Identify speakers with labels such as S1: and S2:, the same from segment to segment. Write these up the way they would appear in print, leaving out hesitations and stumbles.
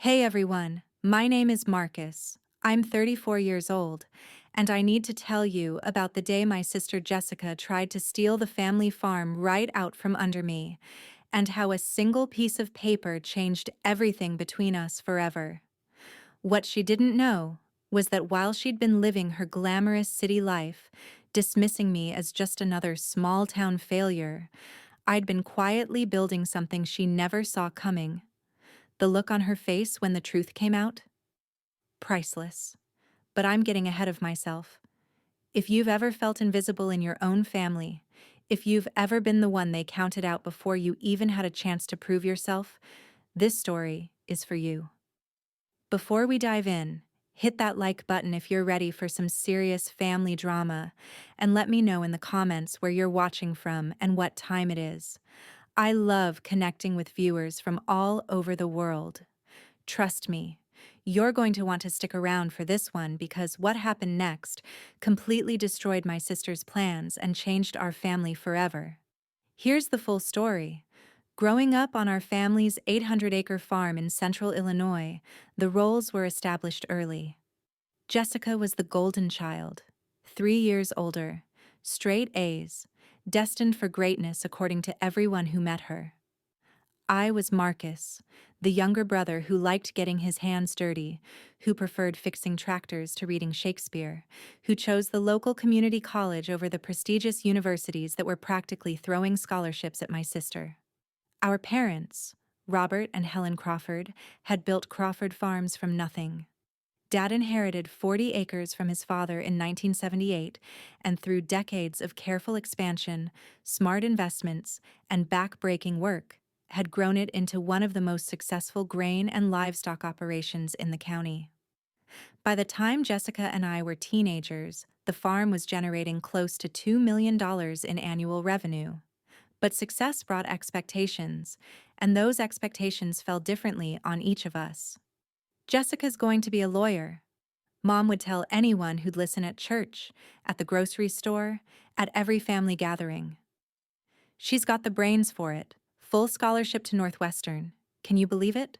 S1: Hey everyone, my name is Marcus. I'm 34 years old, and I need to tell you about the day my sister Jessica tried to steal the family farm right out from under me, and how a single piece of paper changed everything between us forever. What she didn't know was that while she'd been living her glamorous city life, dismissing me as just another small town failure, I'd been quietly building something she never saw coming. The look on her face when the truth came out? Priceless. But I'm getting ahead of myself. If you've ever felt invisible in your own family, if you've ever been the one they counted out before you even had a chance to prove yourself, this story is for you. Before we dive in, hit that like button if you're ready for some serious family drama, and let me know in the comments where you're watching from and what time it is. I love connecting with viewers from all over the world. Trust me, you're going to want to stick around for this one because what happened next completely destroyed my sister's plans and changed our family forever. Here's the full story. Growing up on our family's 800-acre farm in central Illinois, the roles were established early. Jessica was the golden child, 3 years older, straight A's, destined for greatness according to everyone who met her. I was Marcus, the younger brother who liked getting his hands dirty, who preferred fixing tractors to reading Shakespeare, who chose the local community college over the prestigious universities that were practically throwing scholarships at my sister. Our parents, Robert and Helen Crawford, had built Crawford Farms from nothing. Dad inherited 40 acres from his father in 1978, and through decades of careful expansion, smart investments, and back-breaking work, had grown it into one of the most successful grain and livestock operations in the county. By the time Jessica and I were teenagers, the farm was generating close to $2 million in annual revenue. But success brought expectations, and those expectations fell differently on each of us. Jessica's going to be a lawyer. Mom would tell anyone who'd listen at church, at the grocery store, at every family gathering. She's got the brains for it, full scholarship to Northwestern. Can you believe it?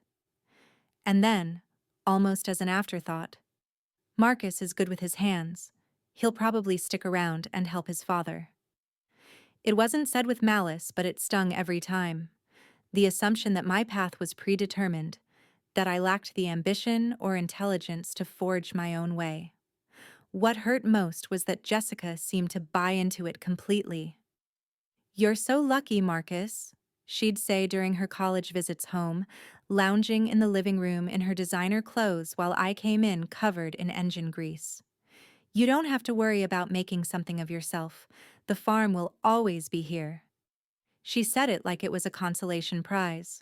S1: And then, almost as an afterthought, Marcus is good with his hands. He'll probably stick around and help his father. It wasn't said with malice, but it stung every time. The assumption that my path was predetermined, that I lacked the ambition or intelligence to forge my own way. What hurt most was that Jessica seemed to buy into it completely. "You're so lucky, Marcus," she'd say during her college visits home, lounging in the living room in her designer clothes while I came in covered in engine grease. "You don't have to worry about making something of yourself. The farm will always be here." She said it like it was a consolation prize.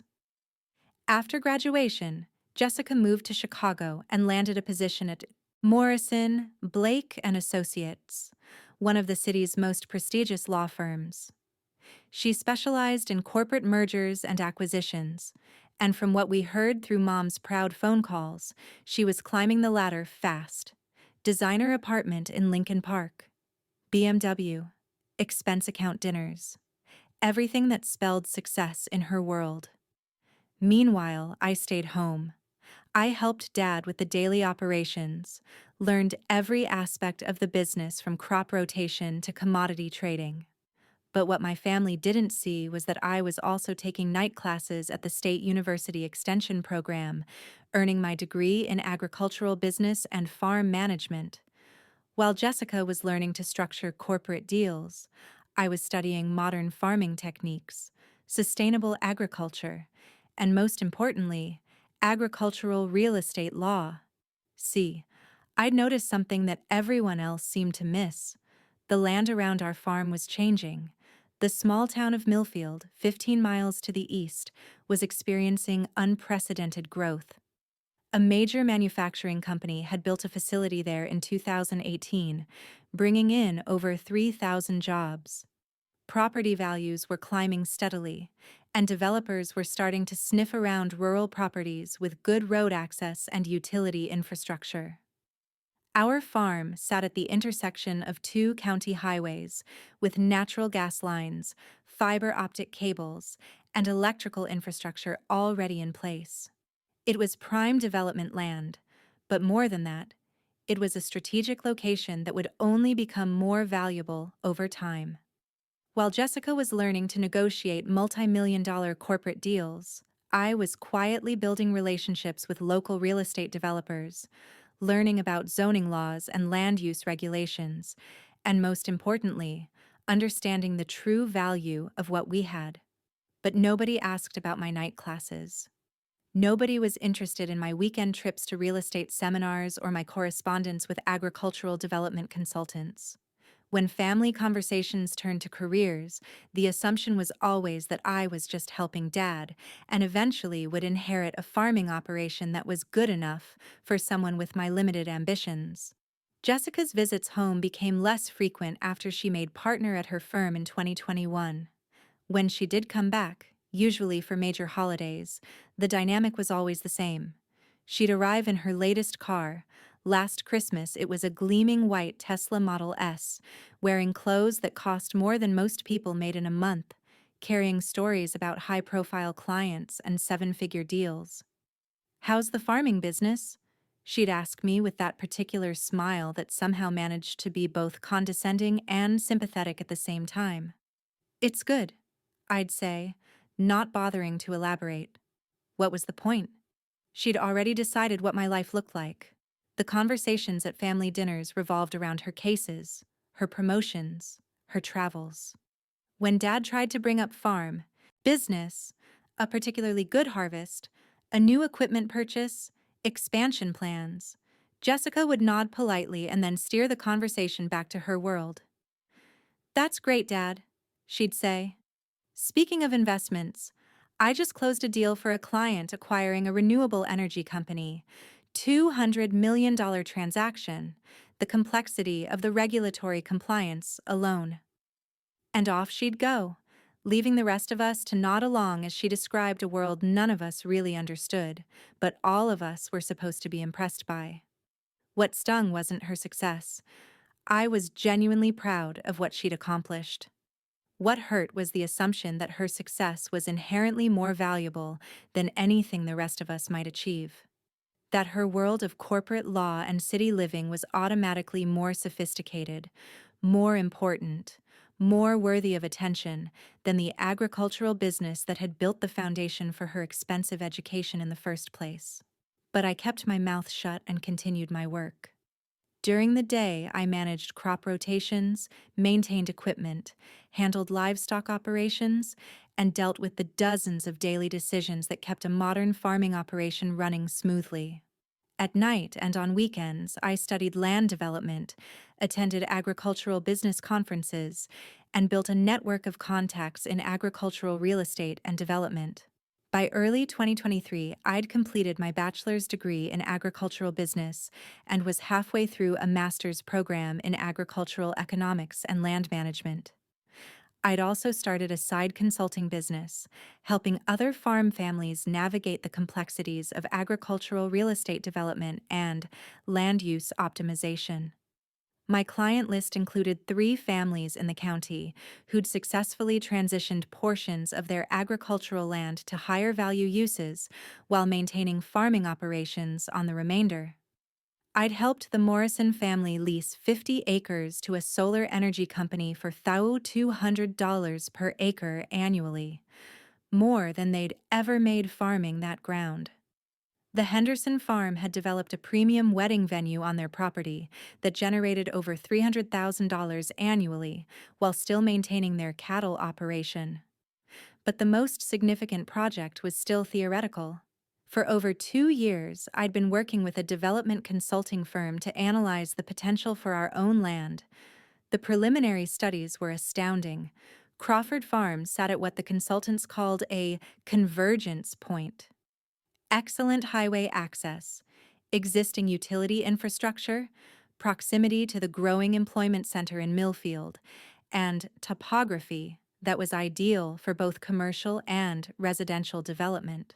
S1: After graduation, Jessica moved to Chicago and landed a position at Morrison, Blake and Associates, one of the city's most prestigious law firms. She specialized in corporate mergers and acquisitions, and from what we heard through Mom's proud phone calls, she was climbing the ladder fast. Designer apartment in Lincoln Park, BMW, expense account dinners, everything that spelled success in her world. Meanwhile, I stayed home. I helped Dad with the daily operations, learned every aspect of the business from crop rotation to commodity trading. But what my family didn't see was that I was also taking night classes at the State University Extension program, earning my degree in agricultural business and farm management. While Jessica was learning to structure corporate deals, I was studying modern farming techniques, sustainable agriculture, and most importantly, agricultural real estate law. See, I'd noticed something that everyone else seemed to miss. The land around our farm was changing. The small town of Millfield, 15 miles to the east, was experiencing unprecedented growth. A major manufacturing company had built a facility there in 2018, bringing in over 3,000 jobs. Property values were climbing steadily, and developers were starting to sniff around rural properties with good road access and utility infrastructure. Our farm sat at the intersection of two county highways, with natural gas lines, fiber optic cables, and electrical infrastructure already in place. It was prime development land, but more than that, it was a strategic location that would only become more valuable over time. While Jessica was learning to negotiate multi-million-dollar corporate deals, I was quietly building relationships with local real estate developers, learning about zoning laws and land use regulations, and most importantly, understanding the true value of what we had. But nobody asked about my night classes. Nobody was interested in my weekend trips to real estate seminars or my correspondence with agricultural development consultants. When family conversations turned to careers, the assumption was always that I was just helping Dad and eventually would inherit a farming operation that was good enough for someone with my limited ambitions. Jessica's visits home became less frequent after she made partner at her firm in 2021. When she did come back, usually for major holidays, the dynamic was always the same. She'd arrive in her latest car. Last Christmas, it was a gleaming white Tesla Model S, wearing clothes that cost more than most people made in a month, carrying stories about high-profile clients and seven-figure deals. "How's the farming business?" she'd ask me with that particular smile that somehow managed to be both condescending and sympathetic at the same time. "It's good," I'd say, not bothering to elaborate. What was the point? She'd already decided what my life looked like. The conversations at family dinners revolved around her cases, her promotions, her travels. When Dad tried to bring up farm, business, a particularly good harvest, a new equipment purchase, expansion plans, Jessica would nod politely and then steer the conversation back to her world. "That's great, Dad," she'd say. "Speaking of investments, I just closed a deal for a client acquiring a renewable energy company. $200 million transaction, the complexity of the regulatory compliance alone." And off she'd go, leaving the rest of us to nod along as she described a world none of us really understood, but all of us were supposed to be impressed by. What stung wasn't her success. I was genuinely proud of what she'd accomplished. What hurt was the assumption that her success was inherently more valuable than anything the rest of us might achieve. That her world of corporate law and city living was automatically more sophisticated, more important, more worthy of attention than the agricultural business that had built the foundation for her expensive education in the first place. But I kept my mouth shut and continued my work. During the day, I managed crop rotations, maintained equipment, handled livestock operations, and dealt with the dozens of daily decisions that kept a modern farming operation running smoothly. At night and on weekends, I studied land development, attended agricultural business conferences, and built a network of contacts in agricultural real estate and development. By early 2023, I'd completed my bachelor's degree in agricultural business and was halfway through a master's program in agricultural economics and land management. I'd also started a side consulting business, helping other farm families navigate the complexities of agricultural real estate development and land use optimization. My client list included 3 families in the county who'd successfully transitioned portions of their agricultural land to higher value uses while maintaining farming operations on the remainder. I'd helped the Morrison family lease 50 acres to a solar energy company for $200 per acre annually, more than they'd ever made farming that ground. The Henderson farm had developed a premium wedding venue on their property that generated over $300,000 annually while still maintaining their cattle operation. But the most significant project was still theoretical. For over 2 years, I'd been working with a development consulting firm to analyze the potential for our own land. The preliminary studies were astounding. Crawford Farms sat at what the consultants called a convergence point. Excellent highway access, existing utility infrastructure, proximity to the growing employment center in Millfield, and topography that was ideal for both commercial and residential development.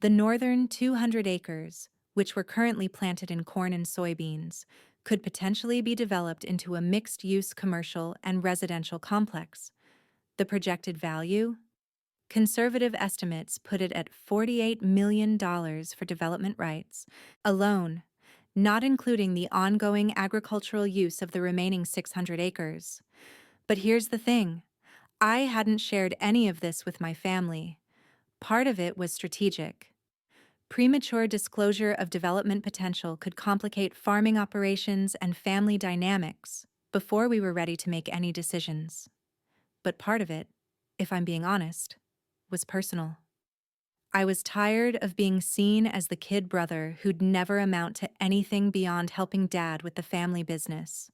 S1: The northern 200 acres, which were currently planted in corn and soybeans, could potentially be developed into a mixed-use commercial and residential complex. The projected value? Conservative estimates put it at $48 million for development rights alone, not including the ongoing agricultural use of the remaining 600 acres. But here's the thing, I hadn't shared any of this with my family. Part of it was strategic. Premature disclosure of development potential could complicate farming operations and family dynamics before we were ready to make any decisions. But part of it, if I'm being honest, was personal. I was tired of being seen as the kid brother who'd never amount to anything beyond helping Dad with the family business.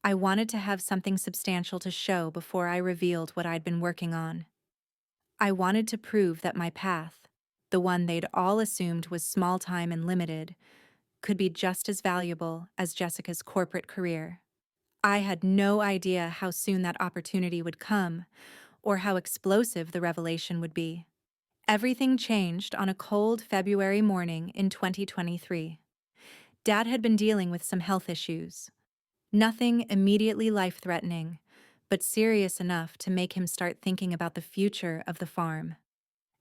S1: I wanted to have something substantial to show before I revealed what I'd been working on. I wanted to prove that my path, the one they'd all assumed was small-time and limited, could be just as valuable as Jessica's corporate career. I had no idea how soon that opportunity would come, or how explosive the revelation would be. Everything changed on a cold February morning in 2023. Dad had been dealing with some health issues. Nothing immediately life-threatening, but serious enough to make him start thinking about the future of the farm.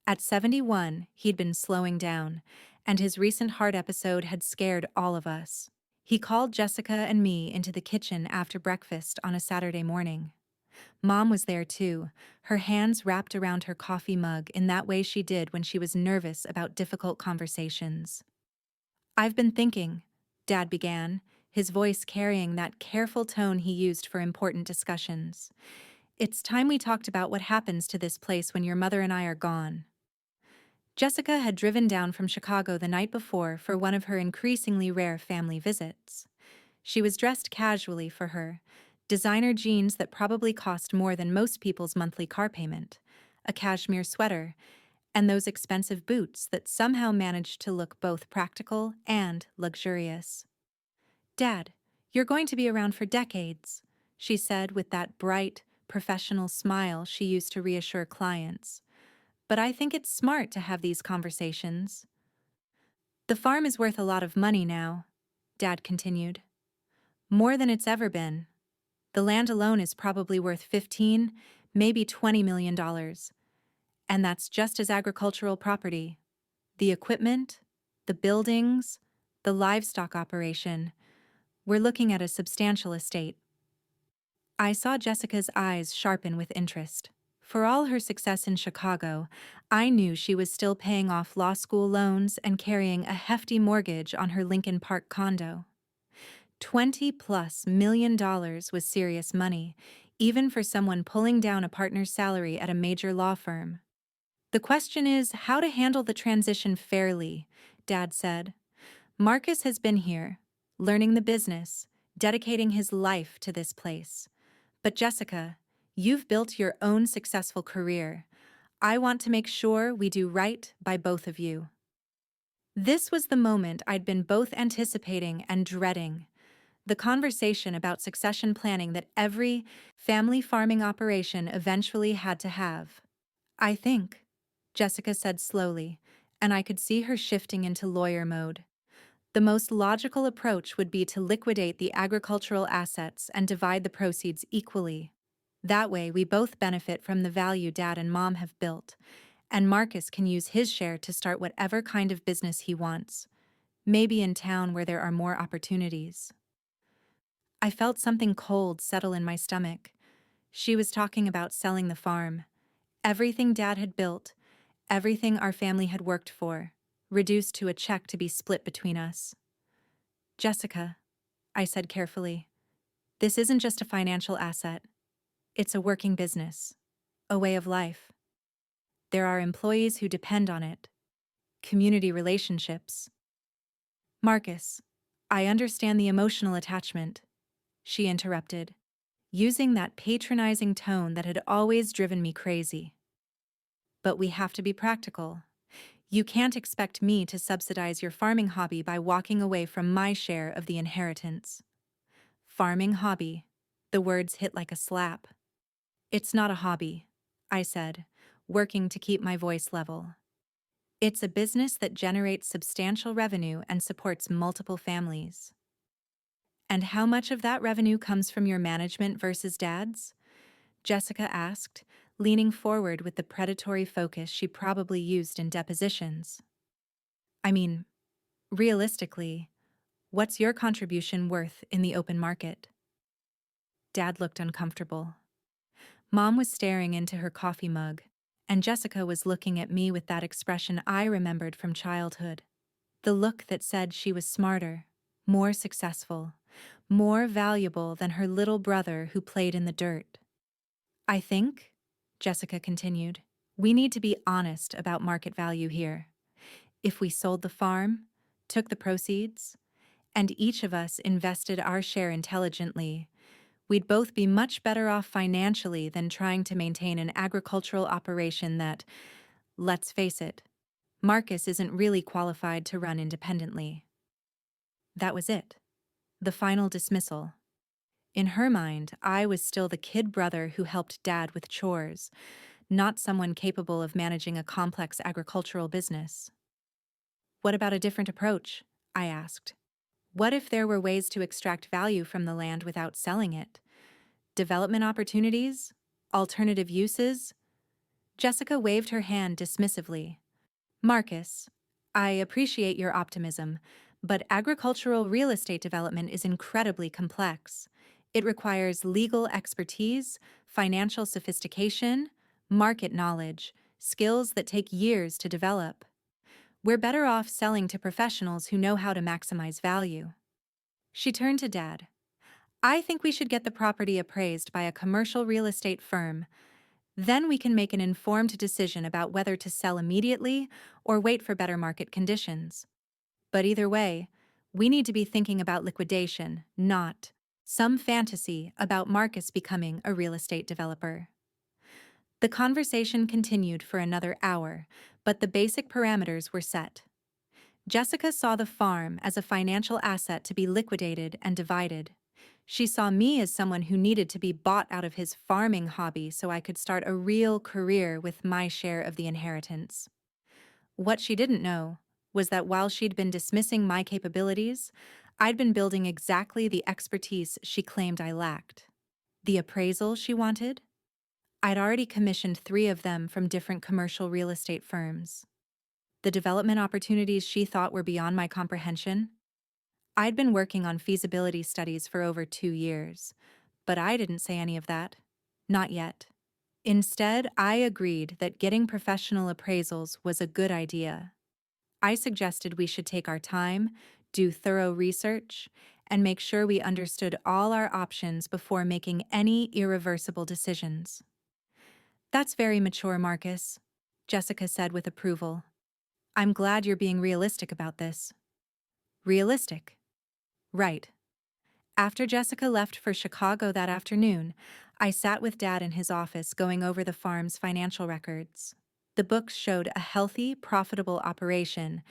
S1: At 71, he'd been slowing down, and his recent heart episode had scared all of us. He called Jessica and me into the kitchen after breakfast on a Saturday morning. Mom was there too, her hands wrapped around her coffee mug in that way she did when she was nervous about difficult conversations. "I've been thinking," Dad began, his voice carrying that careful tone he used for important discussions. "It's time we talked about what happens to this place when your mother and I are gone." Jessica had driven down from Chicago the night before for one of her increasingly rare family visits. She was dressed casually for her, designer jeans that probably cost more than most people's monthly car payment, a cashmere sweater, and those expensive boots that somehow managed to look both practical and luxurious. "Dad, you're going to be around for decades," she said with that bright, professional smile she used to reassure clients. "But I think it's smart to have these conversations." "The farm is worth a lot of money now," Dad continued. "More than it's ever been. The land alone is probably worth 15, maybe $20 million. And that's just as agricultural property. The equipment, the buildings, the livestock operation. We're looking at a substantial estate." I saw Jessica's eyes sharpen with interest. For all her success in Chicago, I knew she was still paying off law school loans and carrying a hefty mortgage on her Lincoln Park condo. $20+ million was serious money, even for someone pulling down a partner's salary at a major law firm. "The question is how to handle the transition fairly," Dad said. "Marcus has been here, learning the business, dedicating his life to this place. But Jessica, you've built your own successful career. I want to make sure we do right by both of you." This was the moment I'd been both anticipating and dreading. The conversation about succession planning that every family farming operation eventually had to have. "I think," Jessica said slowly, and I could see her shifting into lawyer mode. "The most logical approach would be to liquidate the agricultural assets and divide the proceeds equally. That way, we both benefit from the value Dad and Mom have built, and Marcus can use his share to start whatever kind of business he wants, maybe in town where there are more opportunities." I felt something cold settle in my stomach. She was talking about selling the farm. Everything Dad had built, everything our family had worked for, reduced to a check to be split between us. "Jessica," I said carefully, "this isn't just a financial asset. It's a working business, a way of life. There are employees who depend on it, community relationships." "Marcus, I understand the emotional attachment," she interrupted, using that patronizing tone that had always driven me crazy. "But we have to be practical. You can't expect me to subsidize your farming hobby by walking away from my share of the inheritance." Farming hobby. The words hit like a slap. "It's not a hobby," I said, working to keep my voice level. "It's a business that generates substantial revenue and supports multiple families." "And how much of that revenue comes from your management versus Dad's?" Jessica asked, leaning forward with the predatory focus she probably used in depositions. I mean, realistically, what's your contribution worth in the open market? Dad looked uncomfortable. Mom was staring into her coffee mug, and Jessica was looking at me with that expression I remembered from childhood. The look that said she was smarter, more successful, more valuable than her little brother who played in the dirt. I think, Jessica continued, we need to be honest about market value here. If we sold the farm, took the proceeds, and each of us invested our share intelligently, we'd both be much better off financially than trying to maintain an agricultural operation that, let's face it, Marcus isn't really qualified to run independently. That was it. The final dismissal. In her mind, I was still the kid brother who helped Dad with chores, not someone capable of managing a complex agricultural business. What about a different approach? I asked. What if there were ways to extract value from the land without selling it? Development opportunities? Alternative uses? Jessica waved her hand dismissively. Marcus, I appreciate your optimism, but agricultural real estate development is incredibly complex. It requires legal expertise, financial sophistication, market knowledge, skills that take years to develop. We're better off selling to professionals who know how to maximize value. She turned to Dad. I think we should get the property appraised by a commercial real estate firm. Then we can make an informed decision about whether to sell immediately or wait for better market conditions. But either way, we need to be thinking about liquidation, not some fantasy about Marcus becoming a real estate developer. The conversation continued for another hour, but the basic parameters were set. Jessica saw the farm as a financial asset to be liquidated and divided. She saw me as someone who needed to be bought out of his farming hobby so I could start a real career with my share of the inheritance. What she didn't know was that while she'd been dismissing my capabilities, I'd been building exactly the expertise she claimed I lacked. The appraisal she wanted? I'd already commissioned 3 of them from different commercial real estate firms. The development opportunities she thought were beyond my comprehension? I'd been working on feasibility studies for over 2 years, but I didn't say any of that. Not yet. Instead, I agreed that getting professional appraisals was a good idea. I suggested we should take our time, do thorough research, and make sure we understood all our options before making any irreversible decisions. That's very mature, Marcus, Jessica said with approval. I'm glad you're being realistic about this. Realistic? Right. After Jessica left for Chicago that afternoon, I sat with Dad in his office going over the farm's financial records. The books showed a healthy, profitable operation,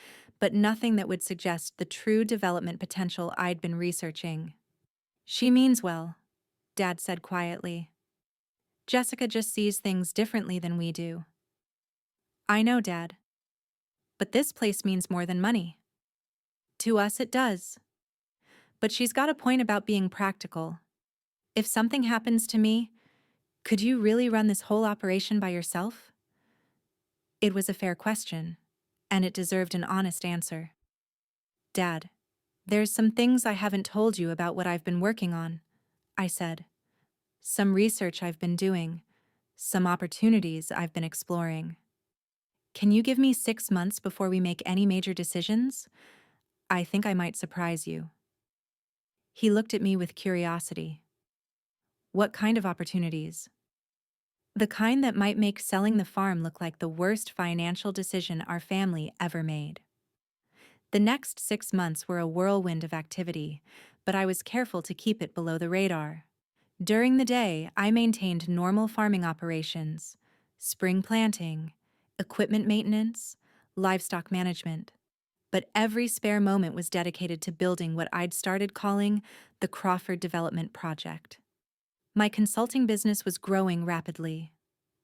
S1: but nothing that would suggest the true development potential I'd been researching. She means well, Dad said quietly. Jessica just sees things differently than we do. I know, Dad. But this place means more than money. To us it does. But she's got a point about being practical. If something happens to me, could you really run this whole operation by yourself? It was a fair question, and it deserved an honest answer. Dad, there's some things I haven't told you about what I've been working on, I said. Some research I've been doing, some opportunities I've been exploring. Can you give me 6 months before we make any major decisions? I think I might surprise you. He looked at me with curiosity. What kind of opportunities? The kind that might make selling the farm look like the worst financial decision our family ever made. The next 6 months were a whirlwind of activity, but I was careful to keep it below the radar. During the day, I maintained normal farming operations, spring planting, equipment maintenance, livestock management. But every spare moment was dedicated to building what I'd started calling the Crawford Development Project. My consulting business was growing rapidly.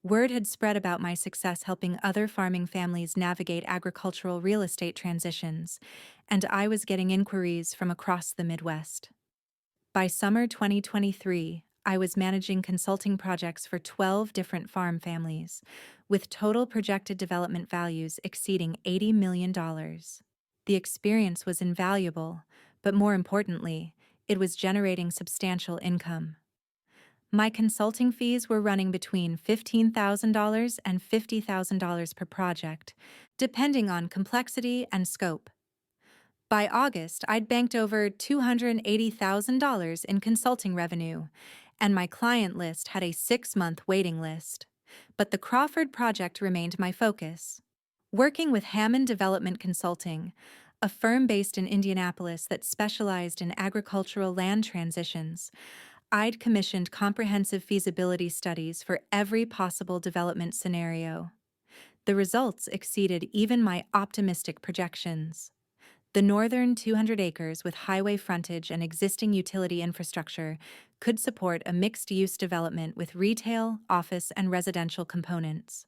S1: Word had spread about my success helping other farming families navigate agricultural real estate transitions, and I was getting inquiries from across the Midwest. By summer 2023, I was managing consulting projects for 12 different farm families, with total projected development values exceeding $80 million. The experience was invaluable, but more importantly, it was generating substantial income. My consulting fees were running between $15,000 and $50,000 per project, depending on complexity and scope. By August, I'd banked over $280,000 in consulting revenue, and my client list had a 6-month waiting list. But the Crawford project remained my focus. Working with Hammond Development Consulting, a firm based in Indianapolis that specialized in agricultural land transitions, I'd commissioned comprehensive feasibility studies for every possible development scenario. The results exceeded even my optimistic projections. The northern 200 acres with highway frontage and existing utility infrastructure could support a mixed-use development with retail, office, and residential components.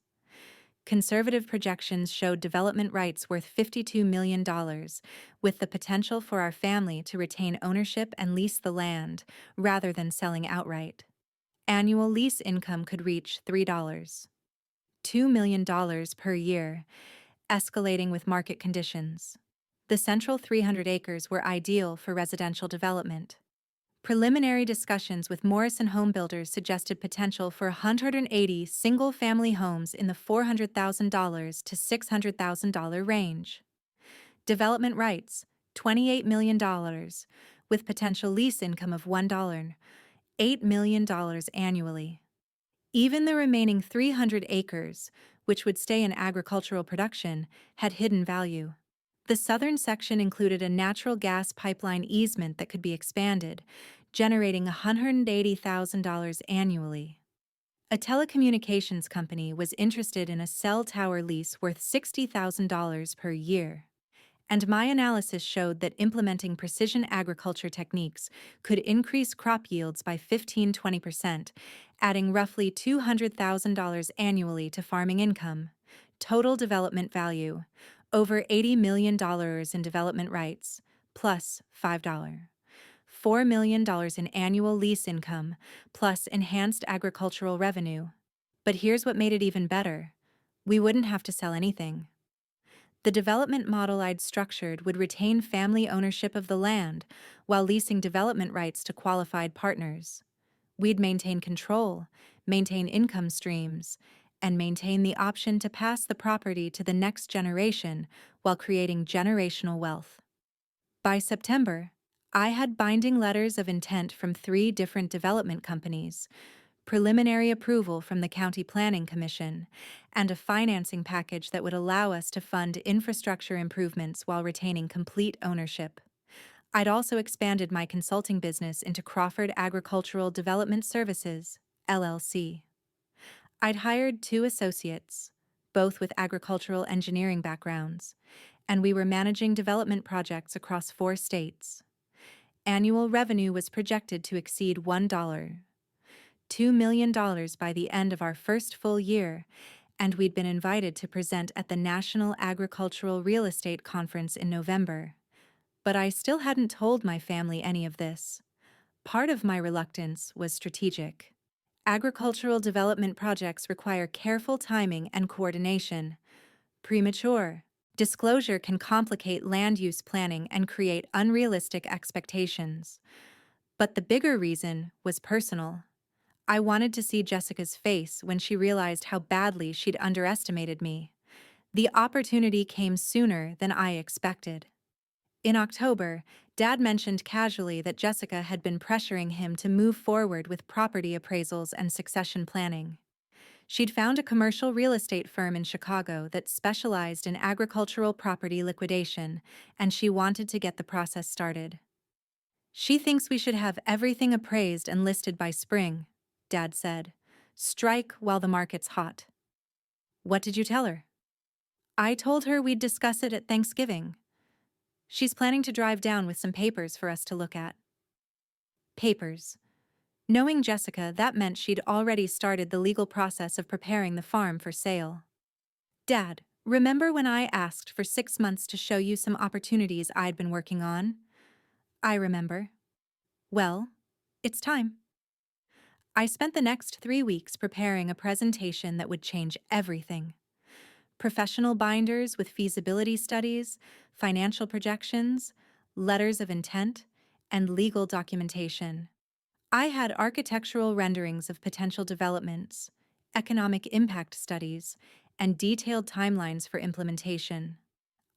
S1: Conservative projections showed development rights worth $52 million, with the potential for our family to retain ownership and lease the land, rather than selling outright. Annual lease income could reach $2 million per year, escalating with market conditions. The central 300 acres were ideal for residential development. Preliminary discussions with Morrison Home Builders suggested potential for 180 single-family homes in the $400,000 to $600,000 range. Development rights, $28 million, with potential lease income of $8 million annually. Even the remaining 300 acres, which would stay in agricultural production, had hidden value. The southern section included a natural gas pipeline easement that could be expanded, generating $180,000 annually. A telecommunications company was interested in a cell tower lease worth $60,000 per year. And my analysis showed that implementing precision agriculture techniques could increase crop yields by 15–20%, adding roughly $200,000 annually to farming income. Total development value, over $80 million in development rights, plus $4 million in annual lease income, plus enhanced agricultural revenue. But here's what made it even better. We wouldn't have to sell anything. The development model I'd structured would retain family ownership of the land while leasing development rights to qualified partners. We'd maintain control, maintain income streams, and maintain the option to pass the property to the next generation while creating generational wealth. By September, I had binding letters of intent from 3 different development companies, preliminary approval from the County Planning Commission, and a financing package that would allow us to fund infrastructure improvements while retaining complete ownership. I'd also expanded my consulting business into Crawford Agricultural Development Services, LLC. I'd hired 2 associates, both with agricultural engineering backgrounds, and we were managing development projects across 4 states. Annual revenue was projected to exceed $2 million by the end of our first full year, and we'd been invited to present at the National Agricultural Real Estate Conference in November. But I still hadn't told my family any of this. Part of my reluctance was strategic. Agricultural development projects require careful timing and coordination. Premature disclosure can complicate land use planning and create unrealistic expectations. But the bigger reason was personal. I wanted to see Jessica's face when she realized how badly she'd underestimated me. The opportunity came sooner than I expected. In October, Dad mentioned casually that Jessica had been pressuring him to move forward with property appraisals and succession planning. She'd found a commercial real estate firm in Chicago that specialized in agricultural property liquidation, and she wanted to get the process started. "She thinks we should have everything appraised and listed by spring," Dad said. "Strike while the market's hot." "What did you tell her?" "I told her we'd discuss it at Thanksgiving. She's planning to drive down with some papers for us to look at." Papers. Knowing Jessica, that meant she'd already started the legal process of preparing the farm for sale. "Dad, remember when I asked for 6 months to show you some opportunities I'd been working on?" "I remember." "Well, it's time." I spent the next 3 weeks preparing a presentation that would change everything. Professional binders with feasibility studies, financial projections, letters of intent, and legal documentation. I had architectural renderings of potential developments, economic impact studies, and detailed timelines for implementation.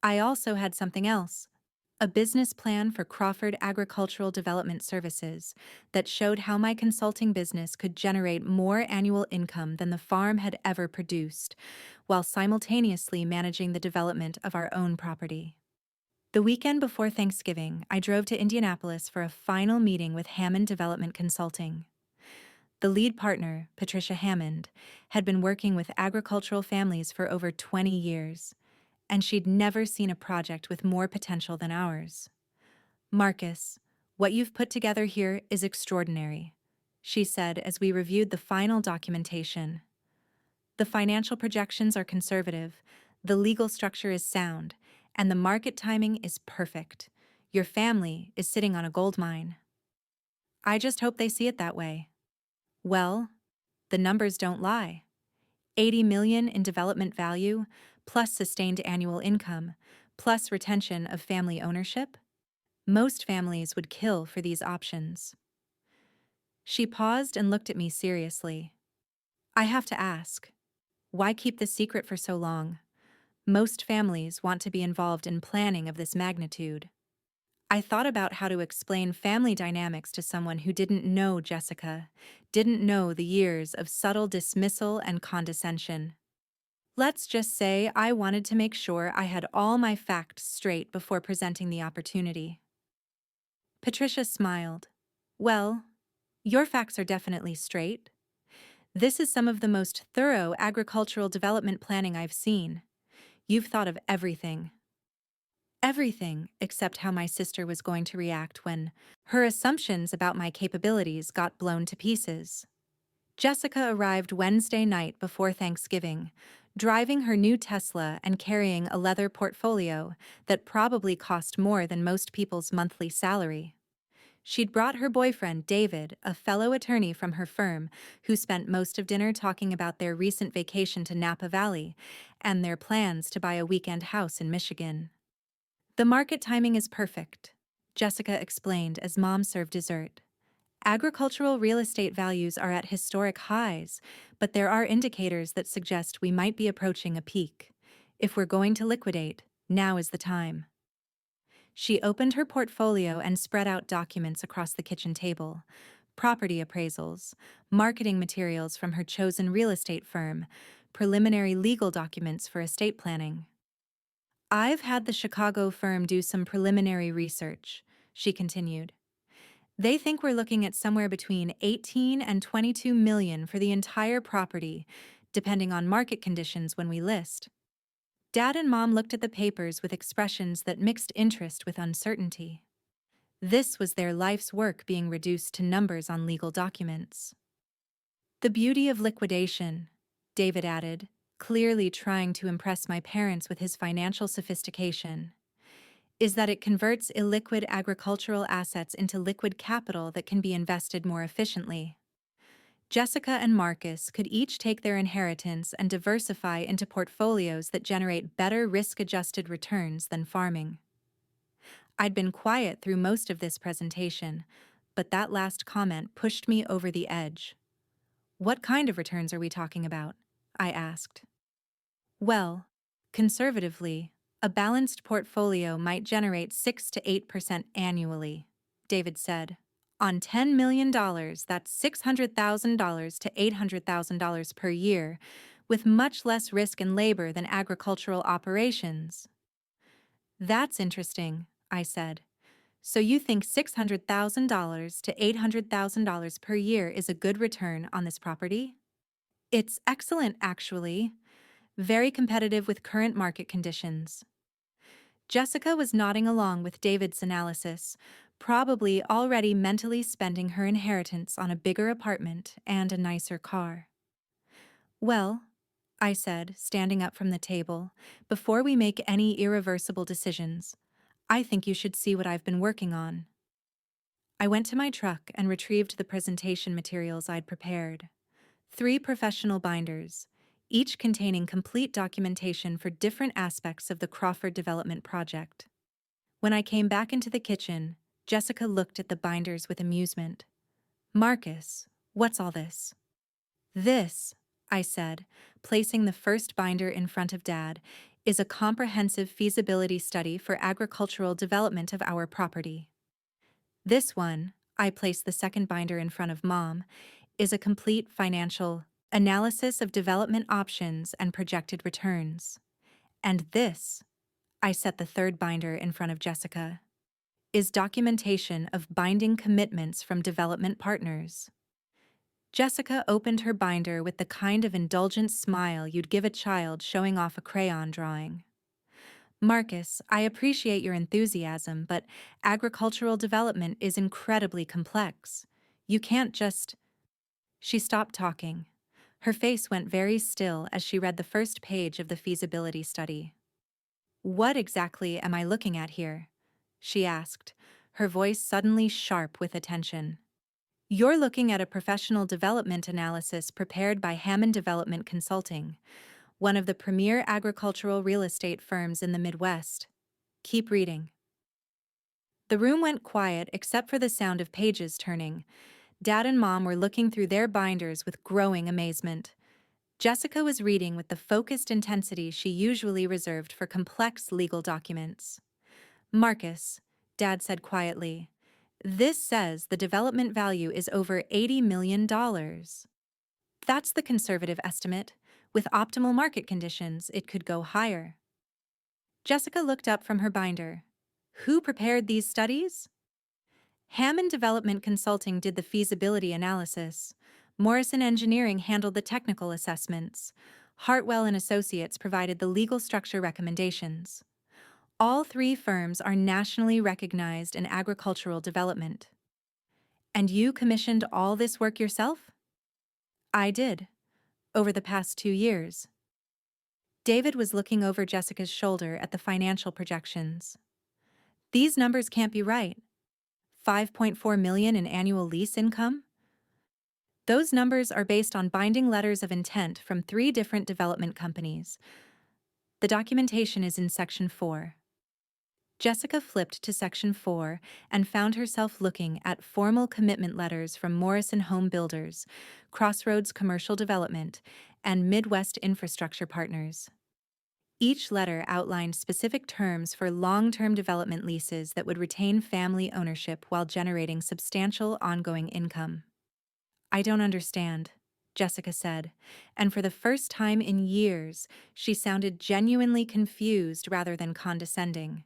S1: I also had something else, a business plan for Crawford Agricultural Development Services that showed how my consulting business could generate more annual income than the farm had ever produced, while simultaneously managing the development of our own property. The weekend before Thanksgiving, I drove to Indianapolis for a final meeting with Hammond Development Consulting. The lead partner, Patricia Hammond, had been working with agricultural families for over 20 years, and she'd never seen a project with more potential than ours. "Marcus, what you've put together here is extraordinary," she said as we reviewed the final documentation. "The financial projections are conservative, the legal structure is sound, and the market timing is perfect. Your family is sitting on a gold mine." I just hope they see it that way. Well, the numbers don't lie. 80 million in development value, plus sustained annual income, plus retention of family ownership. Most families would kill for these options. She paused and looked at me seriously. "I have to ask, why keep this secret for so long? Most families want to be involved in planning of this magnitude." I thought about how to explain family dynamics to someone who didn't know Jessica, didn't know the years of subtle dismissal and condescension. Let's just say I wanted to make sure I had all my facts straight before presenting the opportunity. Patricia smiled. "Well, your facts are definitely straight. This is some of the most thorough agricultural development planning I've seen. You've thought of everything. Everything except how my sister was going to react when her assumptions about my capabilities got blown to pieces." Jessica arrived Wednesday night before Thanksgiving, driving her new Tesla and carrying a leather portfolio that probably cost more than most people's monthly salary. She'd brought her boyfriend, David, a fellow attorney from her firm, who spent most of dinner talking about their recent vacation to Napa Valley and their plans to buy a weekend house in Michigan. "The market timing is perfect," Jessica explained as Mom served dessert. "Agricultural real estate values are at historic highs, but there are indicators that suggest we might be approaching a peak. If we're going to liquidate, now is the time." She opened her portfolio and spread out documents across the kitchen table: property appraisals, marketing materials from her chosen real estate firm, preliminary legal documents for estate planning. "I've had the Chicago firm do some preliminary research," she continued. "They think we're looking at somewhere between 18 and 22 million for the entire property, depending on market conditions when we list." Dad and Mom looked at the papers with expressions that mixed interest with uncertainty. This was their life's work being reduced to numbers on legal documents. "The beauty of liquidation," David added, clearly trying to impress my parents with his financial sophistication, "is that it converts illiquid agricultural assets into liquid capital that can be invested more efficiently." Jessica and Marcus could each take their inheritance and diversify into portfolios that generate better risk-adjusted returns than farming. I'd been quiet through most of this presentation, but that last comment pushed me over the edge. "What kind of returns are we talking about?" I asked. "Well, conservatively, a balanced portfolio might generate 6 to 8% annually," David said. "On $10 million, that's $600,000 to $800,000 per year, with much less risk and labor than agricultural operations." "That's interesting," I said. "So you think $600,000 to $800,000 per year is a good return on this property?" "It's excellent, actually. Very competitive with current market conditions." Jessica was nodding along with David's analysis, probably already mentally spending her inheritance on a bigger apartment and a nicer car. "Well," I said, standing up from the table, "before we make any irreversible decisions, I think you should see what I've been working on." I went to my truck and retrieved the presentation materials I'd prepared. 3 professional binders, each containing complete documentation for different aspects of the Crawford development project. When I came back into the kitchen, Jessica looked at the binders with amusement. "Marcus, what's all this?" "This," I said, placing the first binder in front of Dad, "is a comprehensive feasibility study for agricultural development of our property. This one," I placed the second binder in front of Mom, "is a complete financial analysis of development options and projected returns. And this," I set the third binder in front of Jessica, "is documentation of binding commitments from development partners." Jessica opened her binder with the kind of indulgent smile you'd give a child showing off a crayon drawing. "Marcus, I appreciate your enthusiasm, but agricultural development is incredibly complex. You can't just—" She stopped talking. Her face went very still as she read the first page of the feasibility study. "What exactly am I looking at here?" she asked, her voice suddenly sharp with attention. "You're looking at a professional development analysis prepared by Hammond Development Consulting, one of the premier agricultural real estate firms in the Midwest. Keep reading." The room went quiet except for the sound of pages turning. Dad and Mom were looking through their binders with growing amazement. Jessica was reading with the focused intensity she usually reserved for complex legal documents. "Marcus," Dad said quietly, "this says the development value is over $80 million. That's the conservative estimate. With optimal market conditions, it could go higher." Jessica looked up from her binder. "Who prepared these studies?" "Hammond Development Consulting did the feasibility analysis. Morrison Engineering handled the technical assessments. Hartwell and Associates provided the legal structure recommendations. All 3 firms are nationally recognized in agricultural development." "And you commissioned all this work yourself?" "I did, over the past 2 years." David was looking over Jessica's shoulder at the financial projections. "These numbers can't be right. 5.4 million in annual lease income? Those numbers are based on binding letters of intent from 3 different development companies. The documentation is in Section 4. Jessica flipped to Section 4 and found herself looking at formal commitment letters from Morrison Home Builders, Crossroads Commercial Development, and Midwest Infrastructure Partners. Each letter outlined specific terms for long-term development leases that would retain family ownership while generating substantial ongoing income. "I don't understand," Jessica said, and for the first time in years, she sounded genuinely confused rather than condescending.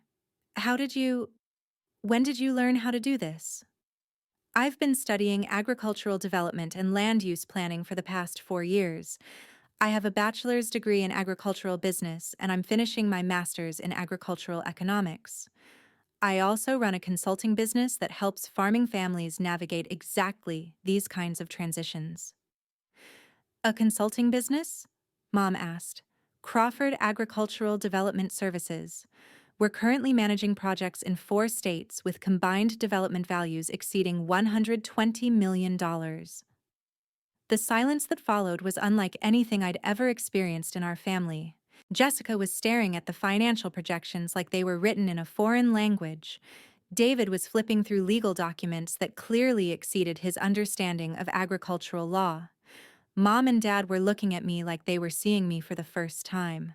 S1: When did you learn how to do this?" "I've been studying agricultural development and land use planning for the past 4 years. I have a bachelor's degree in agricultural business, and I'm finishing my master's in agricultural economics. I also run a consulting business that helps farming families navigate exactly these kinds of transitions." "A consulting business?" Mom asked. "Crawford Agricultural Development Services. We're currently managing projects in 4 states with combined development values exceeding $120 million. The silence that followed was unlike anything I'd ever experienced in our family. Jessica was staring at the financial projections like they were written in a foreign language. David was flipping through legal documents that clearly exceeded his understanding of agricultural law. Mom and Dad were looking at me like they were seeing me for the first time.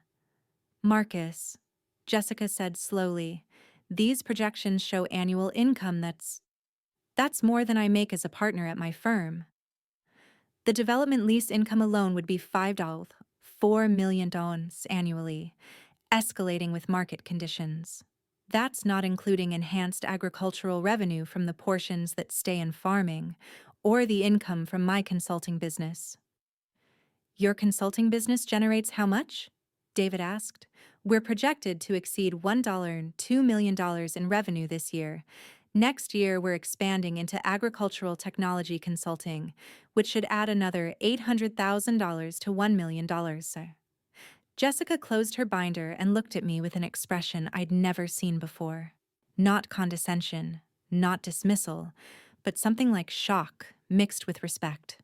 S1: "Marcus," Jessica said slowly, "these projections show annual income that's more than I make as a partner at my firm. The development lease income alone would be $4 million annually, escalating with market conditions. That's not including enhanced agricultural revenue from the portions that stay in farming, or the income from my consulting business." "Your consulting business generates how much?" David asked. "We're projected to exceed $2 million in revenue this year. Next year, we're expanding into agricultural technology consulting, which should add another $800,000 to $1 million. Jessica closed her binder and looked at me with an expression I'd never seen before. Not condescension, not dismissal, but something like shock mixed with respect.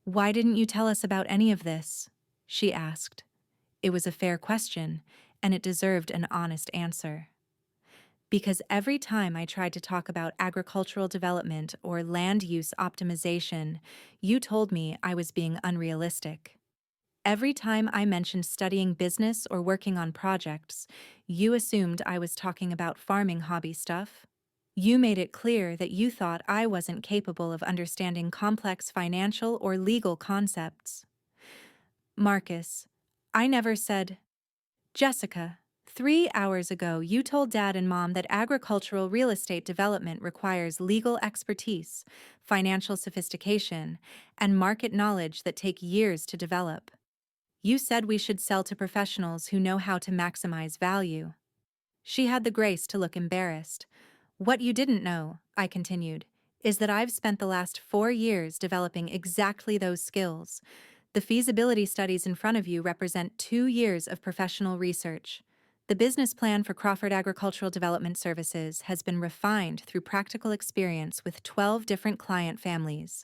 S1: "Why didn't you tell us about any of this?" she asked. It was a fair question, and it deserved an honest answer. Because every time I tried to talk about agricultural development or land use optimization, you told me I was being unrealistic. Every time I mentioned studying business or working on projects, you assumed I was talking about farming hobby stuff. You made it clear that you thought I wasn't capable of understanding complex financial or legal concepts. Marcus, I never said, Jessica, 3 hours ago you told Dad and Mom that agricultural real estate development requires legal expertise, financial sophistication, and market knowledge that take years to develop. You said we should sell to professionals who know how to maximize value. She had the grace to look embarrassed. What you didn't know, I continued, is that I've spent the last 4 years developing exactly those skills. The feasibility studies in front of you represent 2 years of professional research. The business plan for Crawford Agricultural Development Services has been refined through practical experience with 12 different client families.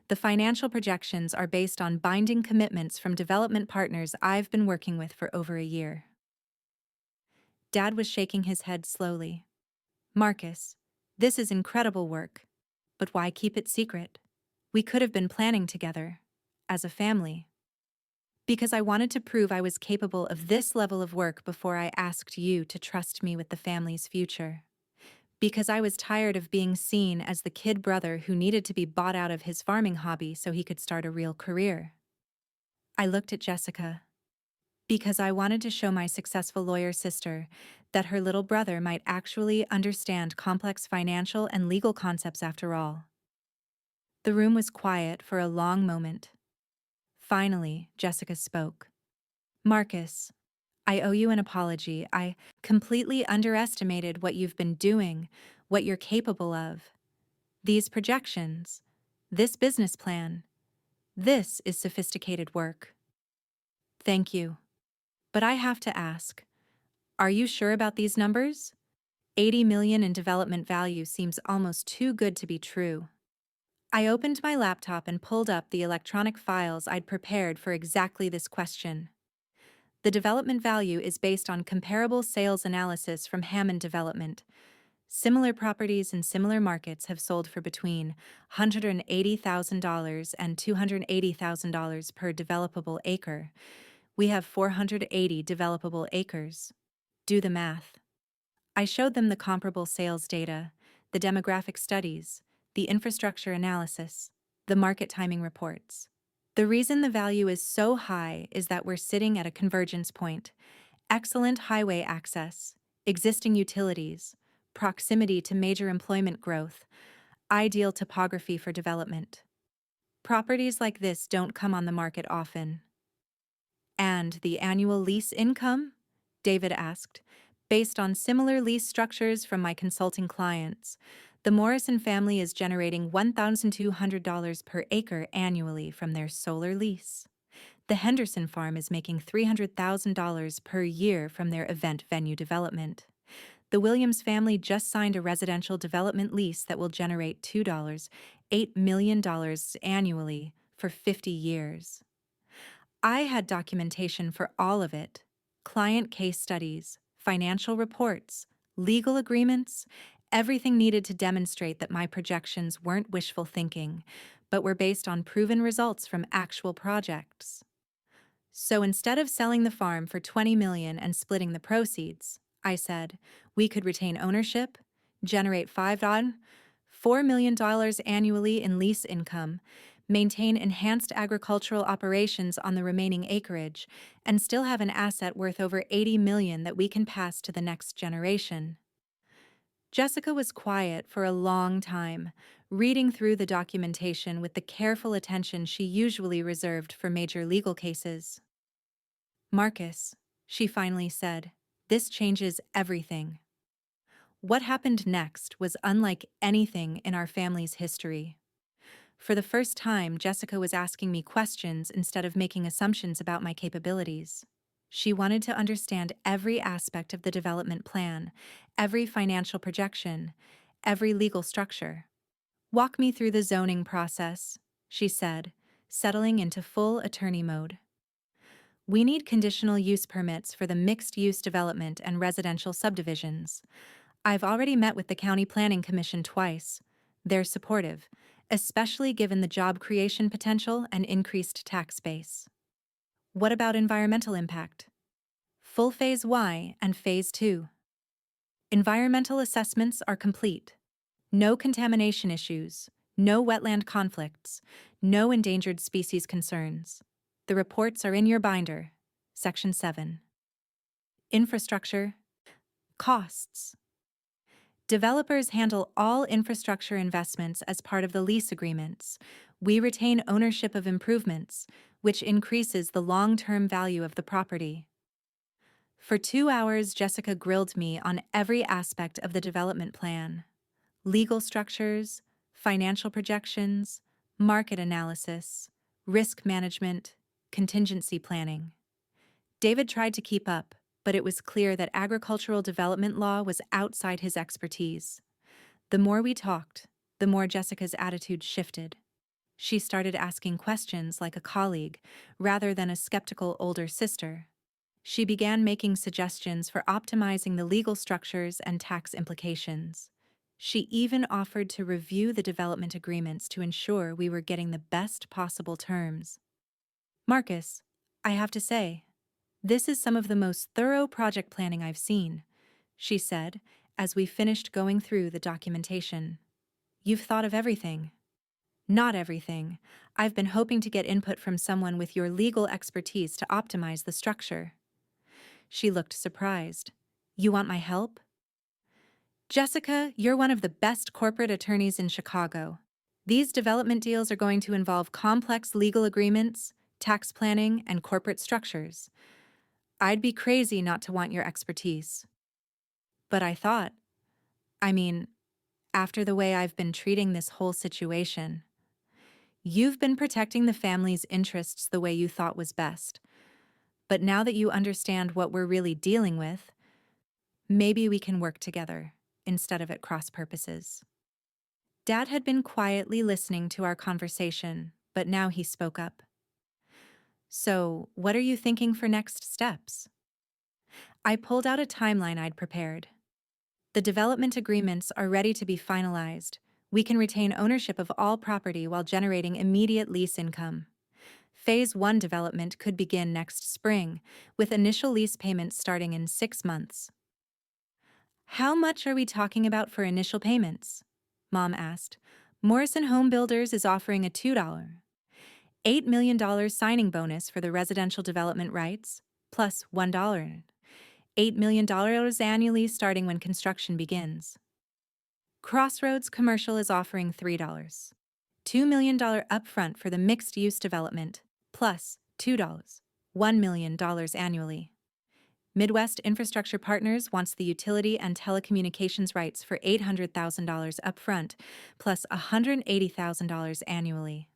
S1: The financial projections are based on binding commitments from development partners I've been working with for over a year. Dad was shaking his head slowly. Marcus, this is incredible work. But why keep it secret? We could have been planning together, as a family. Because I wanted to prove I was capable of this level of work before I asked you to trust me with the family's future. Because I was tired of being seen as the kid brother who needed to be bought out of his farming hobby so he could start a real career. I looked at Jessica. Because I wanted to show my successful lawyer sister that her little brother might actually understand complex financial and legal concepts after all. The room was quiet for a long moment. Finally, Jessica spoke. Marcus, I owe you an apology. I completely underestimated what you've been doing, what you're capable of. These projections, this business plan, this is sophisticated work. Thank you. But I have to ask, are you sure about these numbers? 80 million in development value seems almost too good to be true. I opened my laptop and pulled up the electronic files I'd prepared for exactly this question. The development value is based on comparable sales analysis from Hammond Development. Similar properties in similar markets have sold for between $180,000 and $280,000 per developable acre. We have 480 developable acres. Do the math. I showed them the comparable sales data, the demographic studies, the infrastructure analysis, the market timing reports. The reason the value is so high is that we're sitting at a convergence point. Excellent highway access, existing utilities, proximity to major employment growth, ideal topography for development. Properties like this don't come on the market often. And the annual lease income? David asked. Based on similar lease structures from my consulting clients, the Morrison family is generating $1,200 per acre annually from their solar lease. The Henderson farm is making $300,000 per year from their event venue development. The Williams family just signed a residential development lease that will generate $8 million annually for 50 years. I had documentation for all of it: client case studies, financial reports, legal agreements, everything needed to demonstrate that my projections weren't wishful thinking, but were based on proven results from actual projects. So instead of selling the farm for $20 million and splitting the proceeds, I said, we could retain ownership, generate $4 million annually in lease income, maintain enhanced agricultural operations on the remaining acreage, and still have an asset worth over $80 million that we can pass to the next generation. Jessica was quiet for a long time, reading through the documentation with the careful attention she usually reserved for major legal cases. Marcus, she finally said, this changes everything. What happened next was unlike anything in our family's history. For the first time, Jessica was asking me questions instead of making assumptions about my capabilities. She wanted to understand every aspect of the development plan, every financial projection, every legal structure. Walk me through the zoning process, she said, settling into full attorney mode. We need conditional use permits for the mixed-use development and residential subdivisions. I've already met with the County Planning Commission twice. They're supportive, especially given the job creation potential and increased tax base. What about environmental impact? Full Phase Y and Phase 2. Environmental assessments are complete. No contamination issues, no wetland conflicts, no endangered species concerns. The reports are in your binder. Section 7. Infrastructure. Costs. Developers handle all infrastructure investments as part of the lease agreements. We retain ownership of improvements, which increases the long-term value of the property. For 2 hours, Jessica grilled me on every aspect of the development plan: legal structures, financial projections, market analysis, risk management, contingency planning. David tried to keep up, but it was clear that agricultural development law was outside his expertise. The more we talked, the more Jessica's attitude shifted. She started asking questions like a colleague, rather than a skeptical older sister. She began making suggestions for optimizing the legal structures and tax implications. She even offered to review the development agreements to ensure we were getting the best possible terms. Marcus, I have to say, this is some of the most thorough project planning I've seen, she said, as we finished going through the documentation. You've thought of everything. Not everything. I've been hoping to get input from someone with your legal expertise to optimize the structure. She looked surprised. You want my help? Jessica, you're one of the best corporate attorneys in Chicago. These development deals are going to involve complex legal agreements, tax planning, and corporate structures. I'd be crazy not to want your expertise. But I mean, after the way I've been treating this whole situation, you've been protecting the family's interests the way you thought was best. But now that you understand what we're really dealing with, maybe we can work together instead of at cross purposes. Dad had been quietly listening to our conversation, but now he spoke up. So, what are you thinking for next steps? I pulled out a timeline I'd prepared. The development agreements are ready to be finalized. We can retain ownership of all property while generating immediate lease income. Phase 1 development could begin next spring, with initial lease payments starting in 6 months. How much are we talking about for initial payments? Mom asked. Morrison Home Builders is offering a $8 million signing bonus for the residential development rights, plus $1. $8 million annually starting when construction begins. Crossroads Commercial is offering $3. $2 million upfront for the mixed-use development, plus $2. $1 million annually. Midwest Infrastructure Partners wants the utility and telecommunications rights for $800,000 upfront, plus $180,000 annually.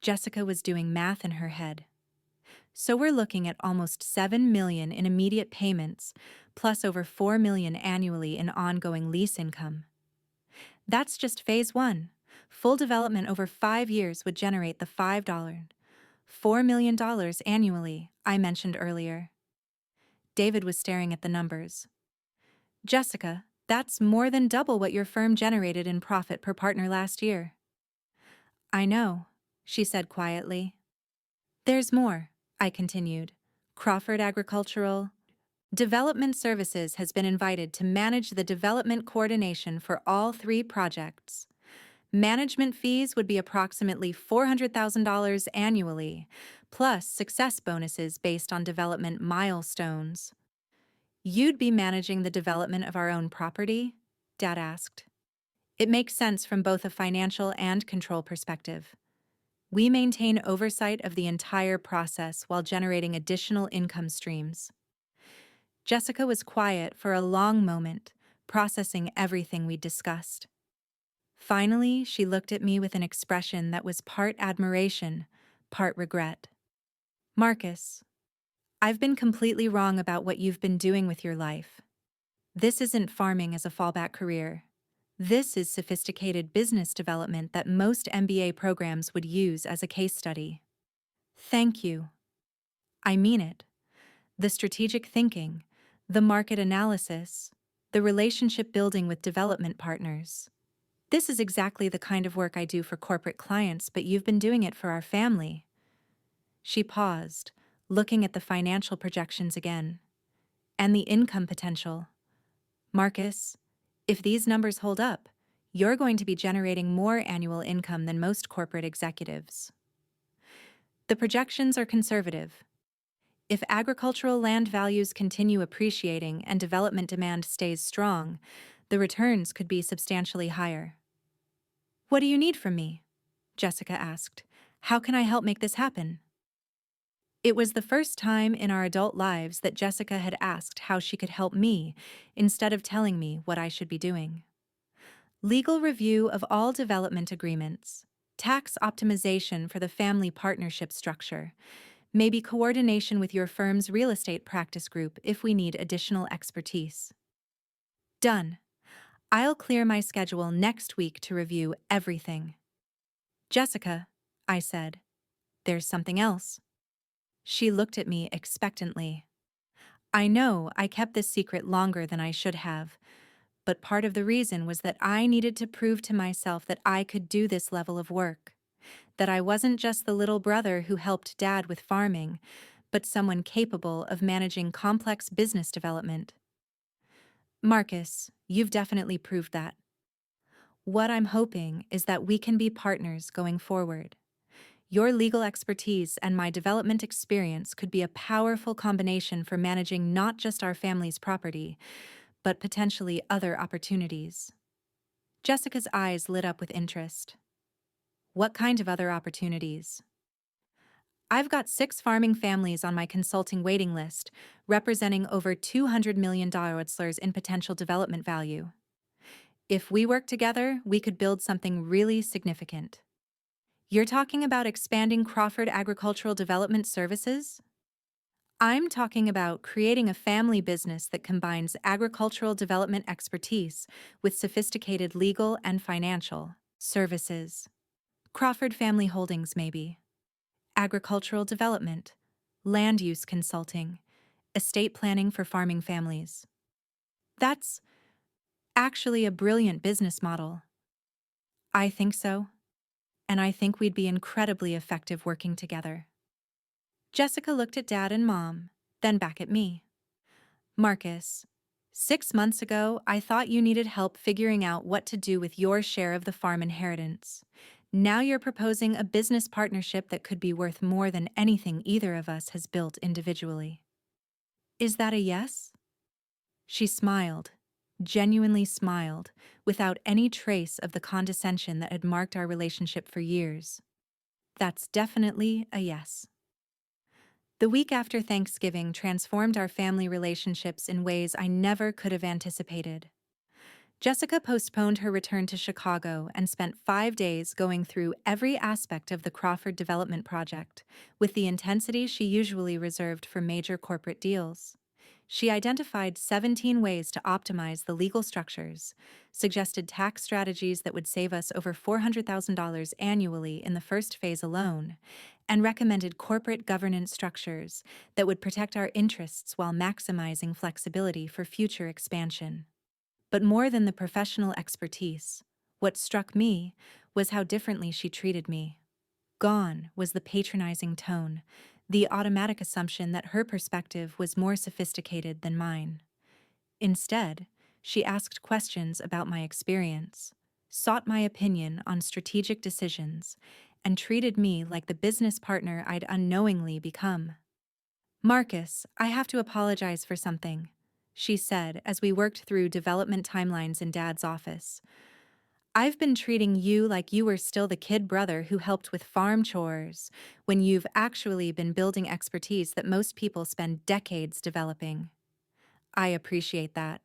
S1: Jessica was doing math in her head. So we're looking at almost $7 million in immediate payments, plus over $4 million annually in ongoing lease income. That's just phase 1. Full development over 5 years would generate the $4 million annually I mentioned earlier. David was staring at the numbers. Jessica, that's more than double what your firm generated in profit per partner last year. I know, she said quietly. There's more, I continued. Crawford Agricultural Development Services has been invited to manage the development coordination for all 3 projects. Management fees would be approximately $400,000 annually, plus success bonuses based on development milestones. You'd be managing the development of our own property? Dad asked. It makes sense from both a financial and control perspective. We maintain oversight of the entire process while generating additional income streams. Jessica was quiet for a long moment, processing everything we'd discussed. Finally, she looked at me with an expression that was part admiration, part regret. Marcus, I've been completely wrong about what you've been doing with your life. This isn't farming as a fallback career. This is sophisticated business development that most MBA programs would use as a case study. Thank you. I mean it. The strategic thinking, the market analysis, the relationship building with development partners. This is exactly the kind of work I do for corporate clients, but you've been doing it for our family. She paused, looking at the financial projections again. And the income potential. Marcus, if these numbers hold up, you're going to be generating more annual income than most corporate executives. The projections are conservative. If agricultural land values continue appreciating and development demand stays strong, the returns could be substantially higher. What do you need from me? Jessica asked. How can I help make this happen? It was the first time in our adult lives that Jessica had asked how she could help me instead of telling me what I should be doing. Legal review of all development agreements, tax optimization for the family partnership structure, maybe coordination with your firm's real estate practice group if we need additional expertise. Done. I'll clear my schedule next week to review everything. Jessica, I said, there's something else. She looked at me expectantly. I know I kept this secret longer than I should have, but part of the reason was that I needed to prove to myself that I could do this level of work, that I wasn't just the little brother who helped Dad with farming, but someone capable of managing complex business development. Marcus, you've definitely proved that. What I'm hoping is that we can be partners going forward. Your legal expertise and my development experience could be a powerful combination for managing not just our family's property, but potentially other opportunities. Jessica's eyes lit up with interest. What kind of other opportunities? I've got 6 farming families on my consulting waiting list, representing over $200 million in potential development value. If we work together, we could build something really significant. You're talking about expanding Crawford Agricultural Development Services? I'm talking about creating a family business that combines agricultural development expertise with sophisticated legal and financial services. Crawford Family Holdings, maybe. Agricultural development, land use consulting, estate planning for farming families. That's actually a brilliant business model. I think so, and I think we'd be incredibly effective working together. Jessica looked at Dad and Mom, then back at me. Marcus, 6 months ago, I thought you needed help figuring out what to do with your share of the farm inheritance. Now you're proposing a business partnership that could be worth more than anything either of us has built individually. Is that a yes? She smiled, genuinely smiled, without any trace of the condescension that had marked our relationship for years. That's definitely a yes. The week after Thanksgiving transformed our family relationships in ways I never could have anticipated. Jessica postponed her return to Chicago and spent 5 days going through every aspect of the Crawford development project, with the intensity she usually reserved for major corporate deals. She identified 17 ways to optimize the legal structures, suggested tax strategies that would save us over $400,000 annually in the first phase alone, and recommended corporate governance structures that would protect our interests while maximizing flexibility for future expansion. But more than the professional expertise, what struck me was how differently she treated me. Gone was the patronizing tone, the automatic assumption that her perspective was more sophisticated than mine. Instead, she asked questions about my experience, sought my opinion on strategic decisions, and treated me like the business partner I'd unknowingly become. Marcus, I have to apologize for something, she said as we worked through development timelines in Dad's office. I've been treating you like you were still the kid brother who helped with farm chores, when you've actually been building expertise that most people spend decades developing. I appreciate that.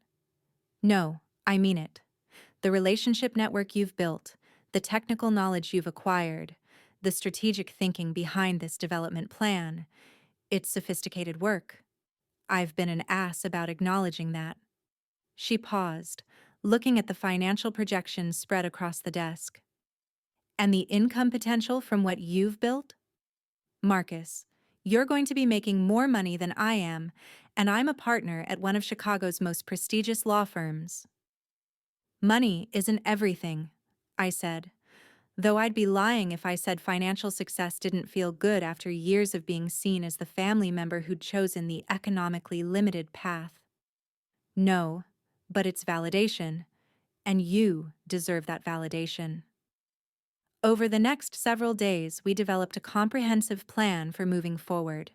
S1: No, I mean it. The relationship network you've built, the technical knowledge you've acquired, the strategic thinking behind this development plan, it's sophisticated work. I've been an ass about acknowledging that. She paused, looking at the financial projections spread across the desk. And the income potential from what you've built? Marcus, you're going to be making more money than I am, and I'm a partner at one of Chicago's most prestigious law firms. Money isn't everything, I said, though I'd be lying if I said financial success didn't feel good after years of being seen as the family member who'd chosen the economically limited path. No, but it's validation, and you deserve that validation. Over the next several days, we developed a comprehensive plan for moving forward.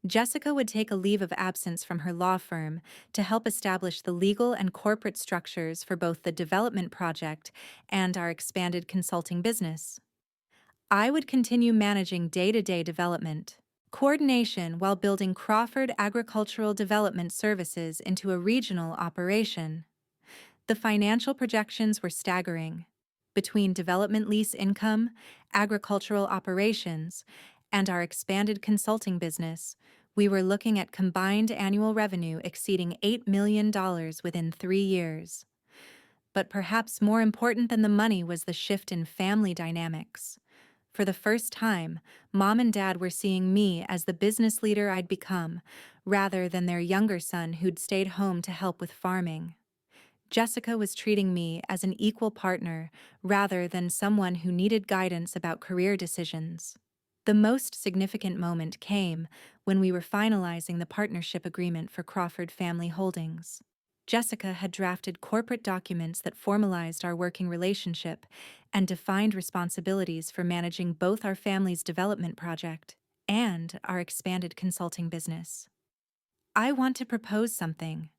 S1: Jessica would take a leave of absence from her law firm to help establish the legal and corporate structures for both the development project and our expanded consulting business. I would continue managing day-to-day development, coordination while building Crawford Agricultural Development Services into a regional operation. The financial projections were staggering. Between development lease income, agricultural operations, and our expanded consulting business, we were looking at combined annual revenue exceeding $8 million within 3 years. But perhaps more important than the money was the shift in family dynamics. For the first time, Mom and Dad were seeing me as the business leader I'd become, rather than their younger son who'd stayed home to help with farming. Jessica was treating me as an equal partner rather than someone who needed guidance about career decisions. The most significant moment came when we were finalizing the partnership agreement for Crawford Family Holdings. Jessica had drafted corporate documents that formalized our working relationship and defined responsibilities for managing both our family's development project and our expanded consulting business. "I want to propose something,"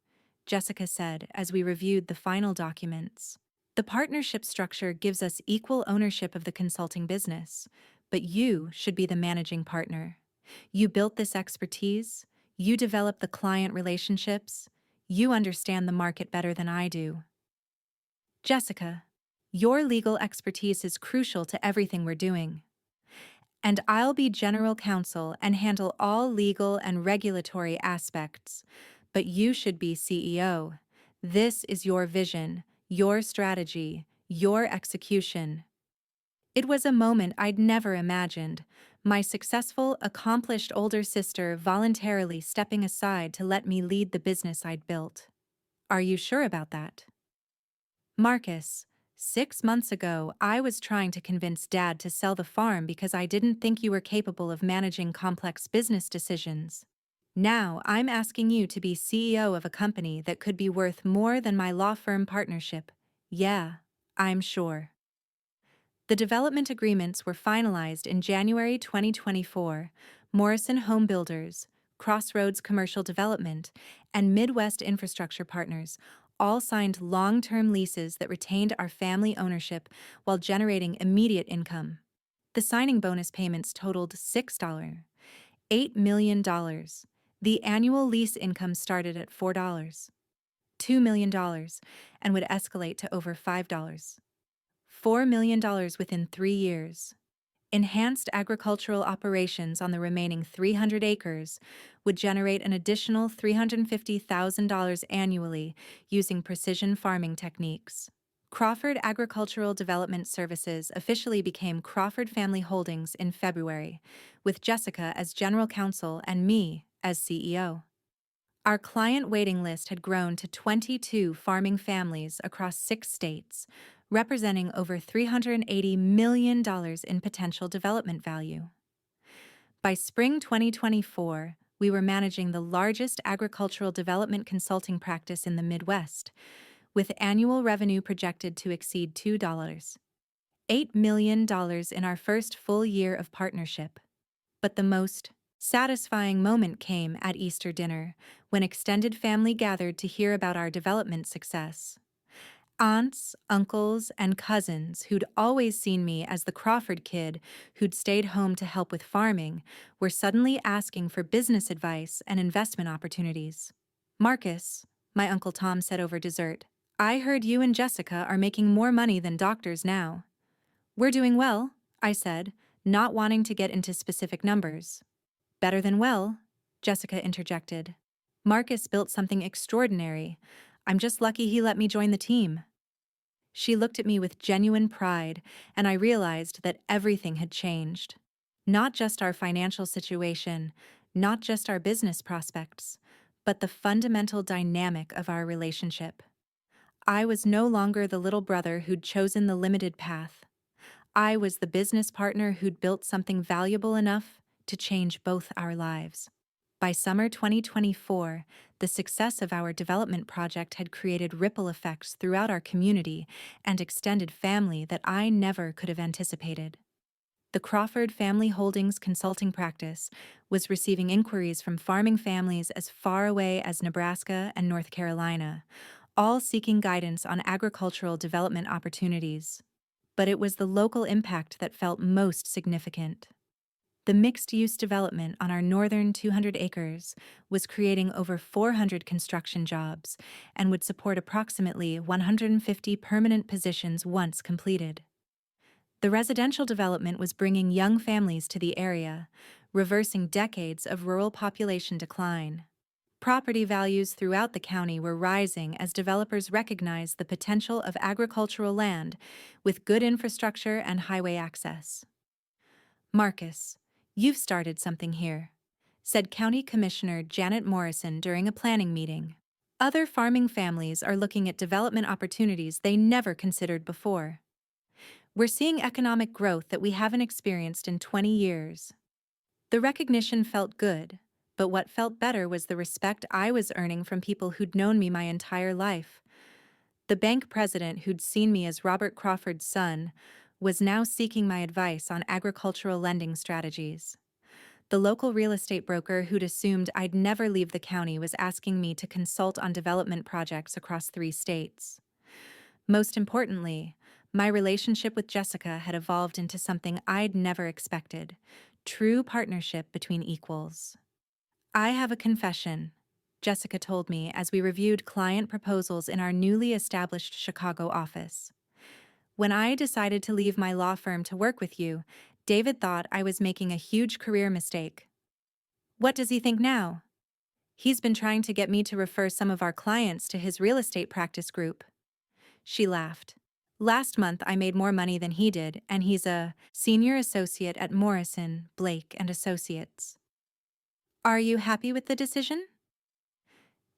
S1: Jessica said as we reviewed the final documents. "The partnership structure gives us equal ownership of the consulting business, but you should be the managing partner. You built this expertise, you developed the client relationships, you understand the market better than I do. Jessica, your legal expertise is crucial to everything we're doing. And I'll be general counsel and handle all legal and regulatory aspects, but you should be CEO. This is your vision, your strategy, your execution." It was a moment I'd never imagined, my successful, accomplished older sister voluntarily stepping aside to let me lead the business I'd built. "Are you sure about that?" "Marcus, 6 months ago I was trying to convince Dad to sell the farm because I didn't think you were capable of managing complex business decisions. Now I'm asking you to be CEO of a company that could be worth more than my law firm partnership. Yeah, I'm sure." The development agreements were finalized in January 2024. Morrison Home Builders, Crossroads Commercial Development, and Midwest Infrastructure Partners all signed long-term leases that retained our family ownership while generating immediate income. The signing bonus payments totaled $8 million. The annual lease income started at $2 million, and would escalate to over $4 million within 3 years. Enhanced agricultural operations on the remaining 300 acres would generate an additional $350,000 annually using precision farming techniques. Crawford Agricultural Development Services officially became Crawford Family Holdings in February, with Jessica as general counsel and me as CEO. Our client waiting list had grown to 22 farming families across 6 states, representing over $380 million in potential development value. By spring 2024, we were managing the largest agricultural development consulting practice in the Midwest, with annual revenue projected to exceed $8 million in our first full year of partnership. But the most satisfying moment came at Easter dinner, when extended family gathered to hear about our development success. Aunts, uncles, and cousins who'd always seen me as the Crawford kid who'd stayed home to help with farming were suddenly asking for business advice and investment opportunities. "Marcus," my Uncle Tom said over dessert, "I heard you and Jessica are making more money than doctors now." "We're doing well," I said, not wanting to get into specific numbers. "Better than well," Jessica interjected. "Marcus built something extraordinary. I'm just lucky he let me join the team. She looked at me with genuine pride, and I realized that everything had changed. Not just our financial situation, not just our business prospects, but the fundamental dynamic of our relationship. I was no longer the little brother who'd chosen the limited path. I was the business partner who'd built something valuable enough to change both our lives. By summer 2024, the success of our development project had created ripple effects throughout our community and extended family that I never could have anticipated. The Crawford Family Holdings consulting practice was receiving inquiries from farming families as far away as Nebraska and North Carolina, all seeking guidance on agricultural development opportunities. But it was the local impact that felt most significant. The mixed-use development on our northern 200 acres was creating over 400 construction jobs and would support approximately 150 permanent positions once completed. The residential development was bringing young families to the area, reversing decades of rural population decline. Property values throughout the county were rising as developers recognized the potential of agricultural land with good infrastructure and highway access. "Marcus, you've started something here," said County Commissioner Janet Morrison during a planning meeting. "Other farming families are looking at development opportunities they never considered before. We're seeing economic growth that we haven't experienced in 20 years." The recognition felt good, but what felt better was the respect I was earning from people who'd known me my entire life. The bank president who'd seen me as Robert Crawford's son was now seeking my advice on agricultural lending strategies. The local real estate broker who'd assumed I'd never leave the county was asking me to consult on development projects across 3 states. Most importantly, my relationship with Jessica had evolved into something I'd never expected: true partnership between equals. "I have a confession," Jessica told me as we reviewed client proposals in our newly established Chicago office. "When I decided to leave my law firm to work with you, David thought I was making a huge career mistake." "What does he think now?" "He's been trying to get me to refer some of our clients to his real estate practice group." She laughed. "Last month I made more money than he did, and he's a senior associate at Morrison, Blake and Associates." "Are you happy with the decision?"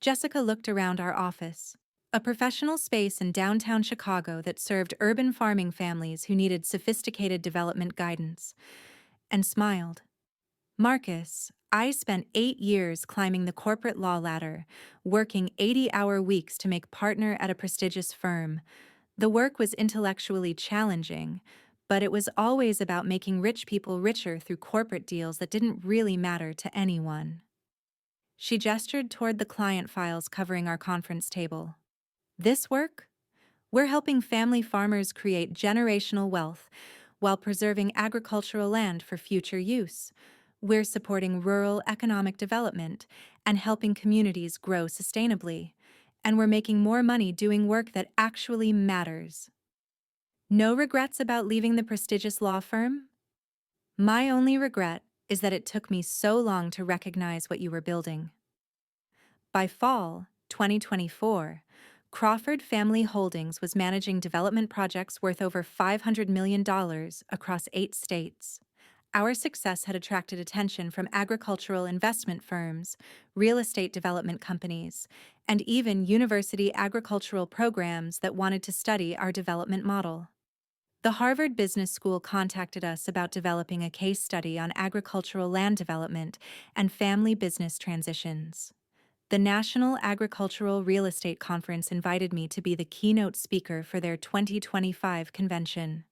S1: Jessica looked around our office, a professional space in downtown Chicago that served urban farming families who needed sophisticated development guidance, and smiled. "Marcus, I spent 8 years climbing the corporate law ladder, working 80-hour weeks to make partner at a prestigious firm. The work was intellectually challenging, but it was always about making rich people richer through corporate deals that didn't really matter to anyone." She gestured toward the client files covering our conference table. "This work? We're helping family farmers create generational wealth while preserving agricultural land for future use. We're supporting rural economic development and helping communities grow sustainably. And we're making more money doing work that actually matters." "No regrets about leaving the prestigious law firm?" "My only regret is that it took me so long to recognize what you were building." By fall 2024, Crawford Family Holdings was managing development projects worth over $500 million across 8 states. Our success had attracted attention from agricultural investment firms, real estate development companies, and even university agricultural programs that wanted to study our development model. The Harvard Business School contacted us about developing a case study on agricultural land development and family business transitions. The National Agricultural Real Estate Conference invited me to be the keynote speaker for their 2025 convention.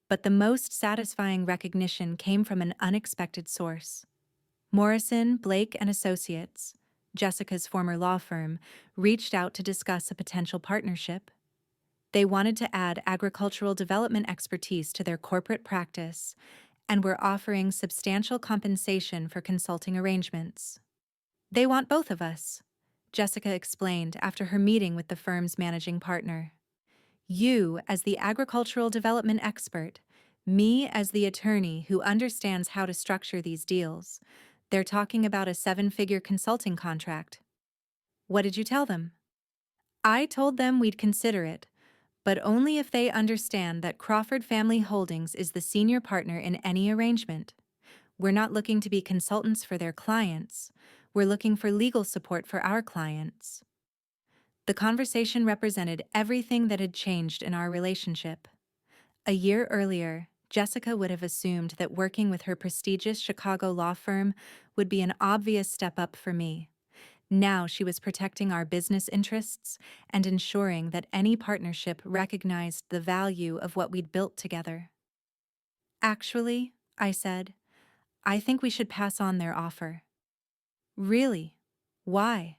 S1: But the most satisfying recognition came from an unexpected source. Morrison, Blake and Associates, Jessica's former law firm, reached out to discuss a potential partnership. They wanted to add agricultural development expertise to their corporate practice and were offering substantial compensation for consulting arrangements. "They want both of us," Jessica explained after her meeting with the firm's managing partner. "You as the agricultural development expert, me as the attorney who understands how to structure these deals. They're talking about a 7-figure consulting contract." "What did you tell them?" I told them we'd consider it, but only if they understand that Crawford Family Holdings is the senior partner in any arrangement. We're not looking to be consultants for their clients. We're looking for legal support for our clients. The conversation represented everything that had changed in our relationship. A year earlier, Jessica would have assumed that working with her prestigious Chicago law firm would be an obvious step up for me. Now she was protecting our business interests and ensuring that any partnership recognized the value of what we'd built together. Actually, I said, I think we should pass on their offer. Really? Why?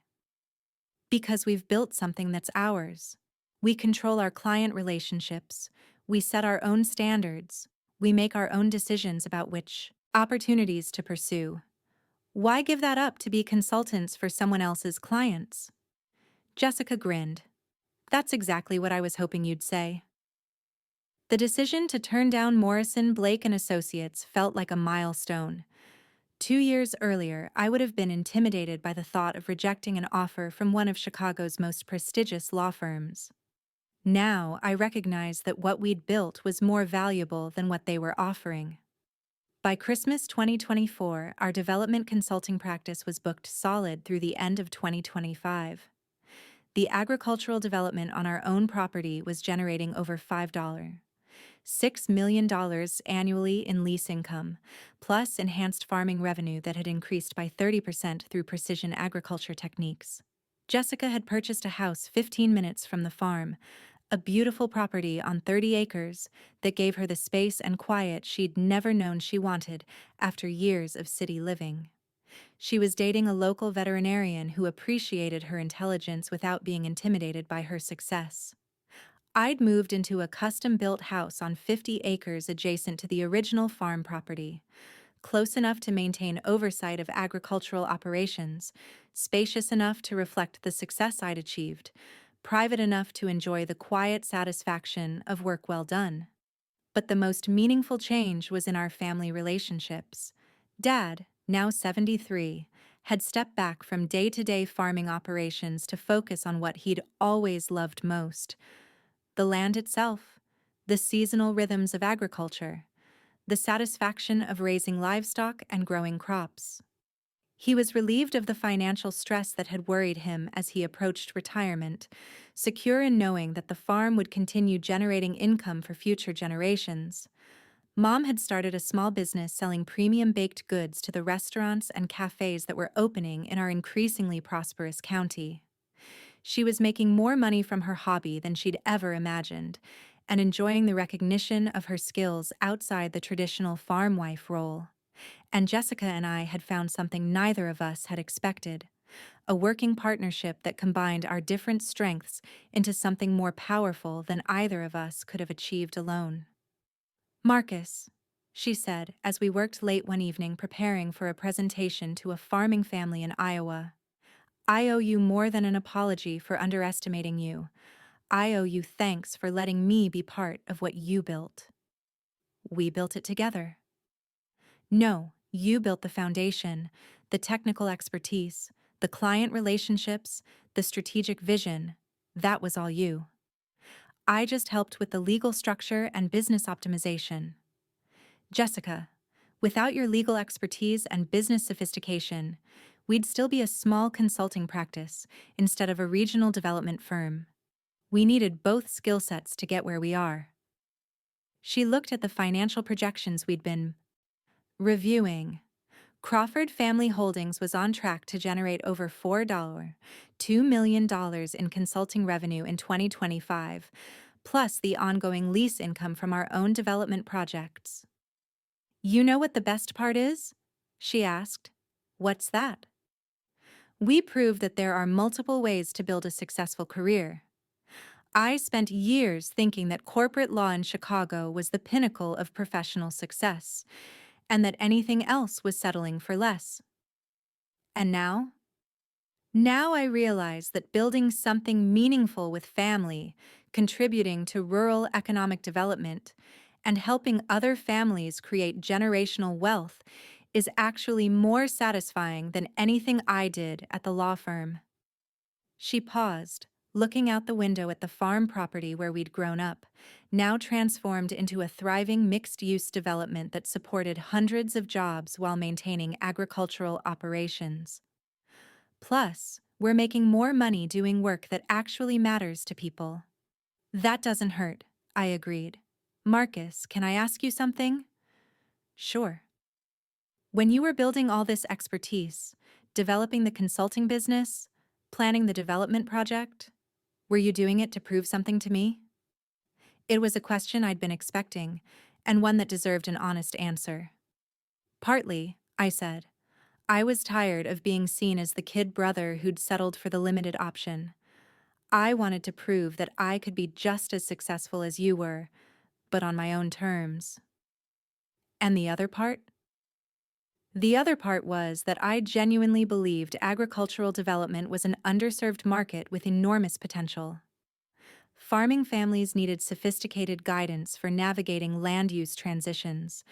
S1: Because we've built something that's ours. We control our client relationships. We set our own standards. We make our own decisions about which opportunities to pursue. Why give that up to be consultants for someone else's clients? Jessica grinned. That's exactly what I was hoping you'd say. The decision to turn down Morrison, Blake and Associates felt like a milestone. 2 years earlier, I would have been intimidated by the thought of rejecting an offer from one of Chicago's most prestigious law firms. Now, I recognized that what we'd built was more valuable than what they were offering. By Christmas 2024, our development consulting practice was booked solid through the end of 2025. The agricultural development on our own property was generating over $6 million annually in lease income, plus enhanced farming revenue that had increased by 30% through precision agriculture techniques. Jessica had purchased a house 15 minutes from the farm, a beautiful property on 30 acres that gave her the space and quiet she'd never known she wanted after years of city living. She was dating a local veterinarian who appreciated her intelligence without being intimidated by her success. I'd moved into a custom-built house on 50 acres adjacent to the original farm property, close enough to maintain oversight of agricultural operations, spacious enough to reflect the success I'd achieved, private enough to enjoy the quiet satisfaction of work well done. But the most meaningful change was in our family relationships. Dad, now 73, had stepped back from day-to-day farming operations to focus on what he'd always loved most: the land itself, the seasonal rhythms of agriculture, the satisfaction of raising livestock and growing crops. He was relieved of the financial stress that had worried him as he approached retirement, secure in knowing that the farm would continue generating income for future generations. Mom had started a small business selling premium baked goods to the restaurants and cafes that were opening in our increasingly prosperous county. She was making more money from her hobby than she'd ever imagined, and enjoying the recognition of her skills outside the traditional farm wife role. And Jessica and I had found something neither of us had expected: a working partnership that combined our different strengths into something more powerful than either of us could have achieved alone. Marcus, she said as we worked late one evening preparing for a presentation to a farming family in Iowa, I owe you more than an apology for underestimating you. I owe you thanks for letting me be part of what you built. We built it together. No, you built the foundation, the technical expertise, the client relationships, the strategic vision. That was all you. I just helped with the legal structure and business optimization. Jessica, without your legal expertise and business sophistication, we'd still be a small consulting practice instead of a regional development firm. We needed both skill sets to get where we are. She looked at the financial projections we'd been reviewing. Crawford Family Holdings was on track to generate over $2 million in consulting revenue in 2025, plus the ongoing lease income from our own development projects. You know what the best part is? She asked. What's that? We proved that there are multiple ways to build a successful career. I spent years thinking that corporate law in Chicago was the pinnacle of professional success, and that anything else was settling for less. And now? Now I realize that building something meaningful with family, contributing to rural economic development, and helping other families create generational wealth is actually more satisfying than anything I did at the law firm. She paused, looking out the window at the farm property where we'd grown up, now transformed into a thriving mixed-use development that supported hundreds of jobs while maintaining agricultural operations. Plus, we're making more money doing work that actually matters to people. That doesn't hurt, I agreed. Marcus, can I ask you something? Sure. When you were building all this expertise, developing the consulting business, planning the development project, were you doing it to prove something to me? It was a question I'd been expecting, and one that deserved an honest answer. Partly, I said. I was tired of being seen as the kid brother who'd settled for the limited option. I wanted to prove that I could be just as successful as you were, but on my own terms. And the other part? The other part was that I genuinely believed agricultural development was an underserved market with enormous potential. Farming families needed sophisticated guidance for navigating land use transitions,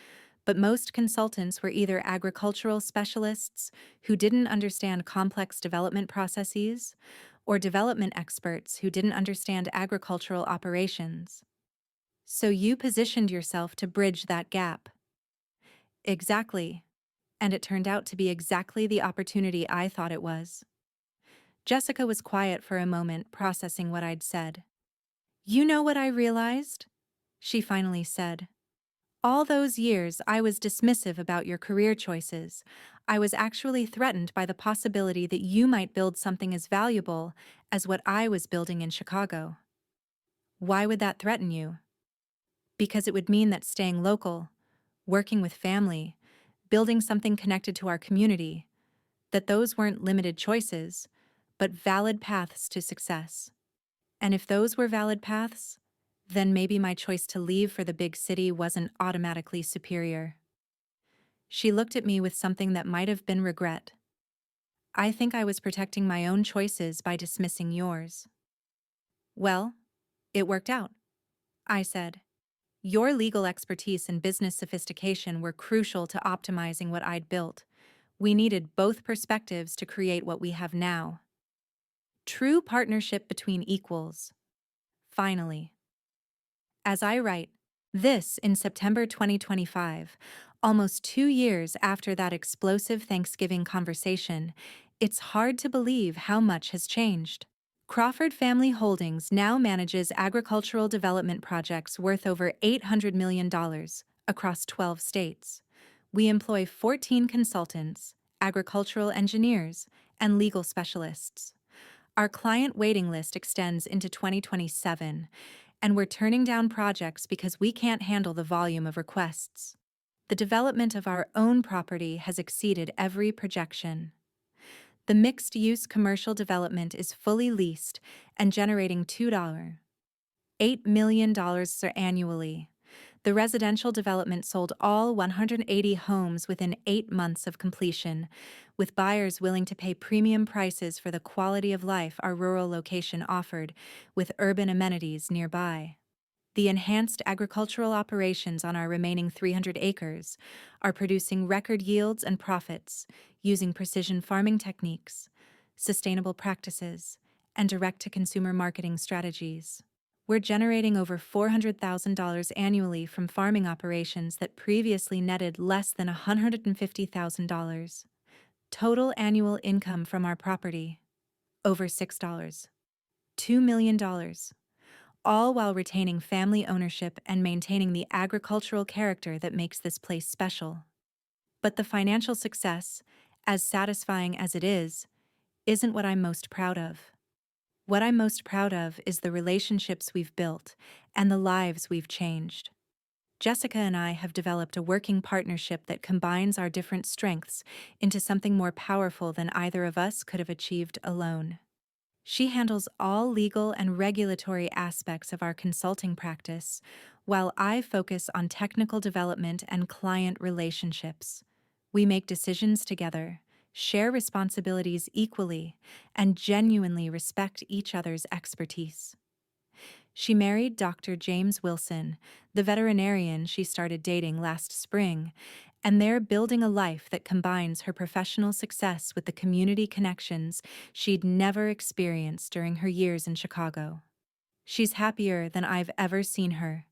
S1: but most consultants were either agricultural specialists who didn't understand complex development processes, or development experts who didn't understand agricultural operations. So you positioned yourself to bridge that gap. Exactly. And it turned out to be exactly the opportunity I thought it was. Jessica was quiet for a moment, processing what I'd said. You know what I realized? She finally said. All those years I was dismissive about your career choices. I was actually threatened by the possibility that you might build something as valuable as what I was building in Chicago. Why would that threaten you? Because it would mean that staying local, working with family, building something connected to our community, that those weren't limited choices, but valid paths to success. And if those were valid paths, then maybe my choice to leave for the big city wasn't automatically superior. She looked at me with something that might have been regret. I think I was protecting my own choices by dismissing yours. Well, it worked out, I said. Your legal expertise and business sophistication were crucial to optimizing what I'd built. We needed both perspectives to create what we have now. True partnership between equals. Finally. As I write this in September 2025, almost 2 years after that explosive Thanksgiving conversation, it's hard to believe how much has changed. Crawford Family Holdings now manages agricultural development projects worth over $800 million across 12 states. We employ 14 consultants, agricultural engineers, and legal specialists. Our client waiting list extends into 2027, and we're turning down projects because we can't handle the volume of requests. The development of our own property has exceeded every projection. The mixed-use commercial development is fully leased and generating $8 million annually. The residential development sold all 180 homes within 8 months of completion, with buyers willing to pay premium prices for the quality of life our rural location offered, with urban amenities nearby. The enhanced agricultural operations on our remaining 300 acres are producing record yields and profits using precision farming techniques, sustainable practices, and direct-to-consumer marketing strategies. We're generating over $400,000 annually from farming operations that previously netted less than $150,000. Total annual income from our property, over $2 million. All while retaining family ownership and maintaining the agricultural character that makes this place special. But the financial success, as satisfying as it is, isn't what I'm most proud of. What I'm most proud of is the relationships we've built and the lives we've changed. Jessica and I have developed a working partnership that combines our different strengths into something more powerful than either of us could have achieved alone. She handles all legal and regulatory aspects of our consulting practice, while I focus on technical development and client relationships. We make decisions together, share responsibilities equally, and genuinely respect each other's expertise. She married Dr. James Wilson, the veterinarian she started dating last spring, and they're building a life that combines her professional success with the community connections she'd never experienced during her years in Chicago. She's happier than I've ever seen her,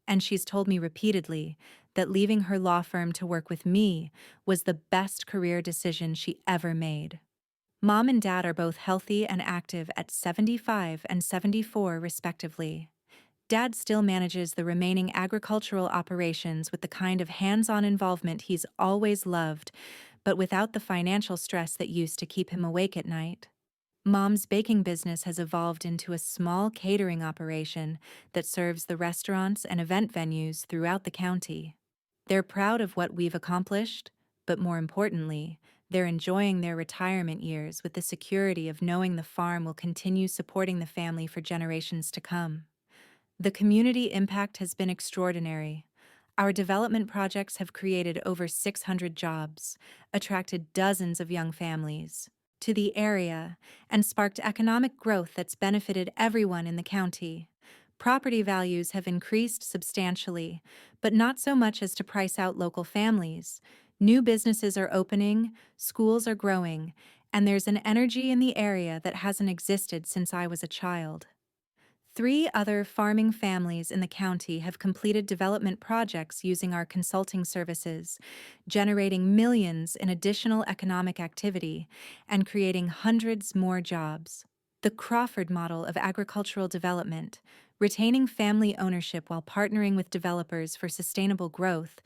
S1: and she's told me repeatedly that leaving her law firm to work with me was the best career decision she ever made. Mom and Dad are both healthy and active at 75 and 74, respectively. Dad still manages the remaining agricultural operations with the kind of hands-on involvement he's always loved, but without the financial stress that used to keep him awake at night. Mom's baking business has evolved into a small catering operation that serves the restaurants and event venues throughout the county. They're proud of what we've accomplished, but more importantly, they're enjoying their retirement years with the security of knowing the farm will continue supporting the family for generations to come. The community impact has been extraordinary. Our development projects have created over 600 jobs, attracted dozens of young families to the area, and sparked economic growth that's benefited everyone in the county. Property values have increased substantially, but not so much as to price out local families. New businesses are opening, schools are growing, and there's an energy in the area that hasn't existed since I was a child. 3 other farming families in the county have completed development projects using our consulting services, generating millions in additional economic activity and creating hundreds more jobs. The Crawford model of agricultural development, retaining family ownership while partnering with developers for sustainable growth,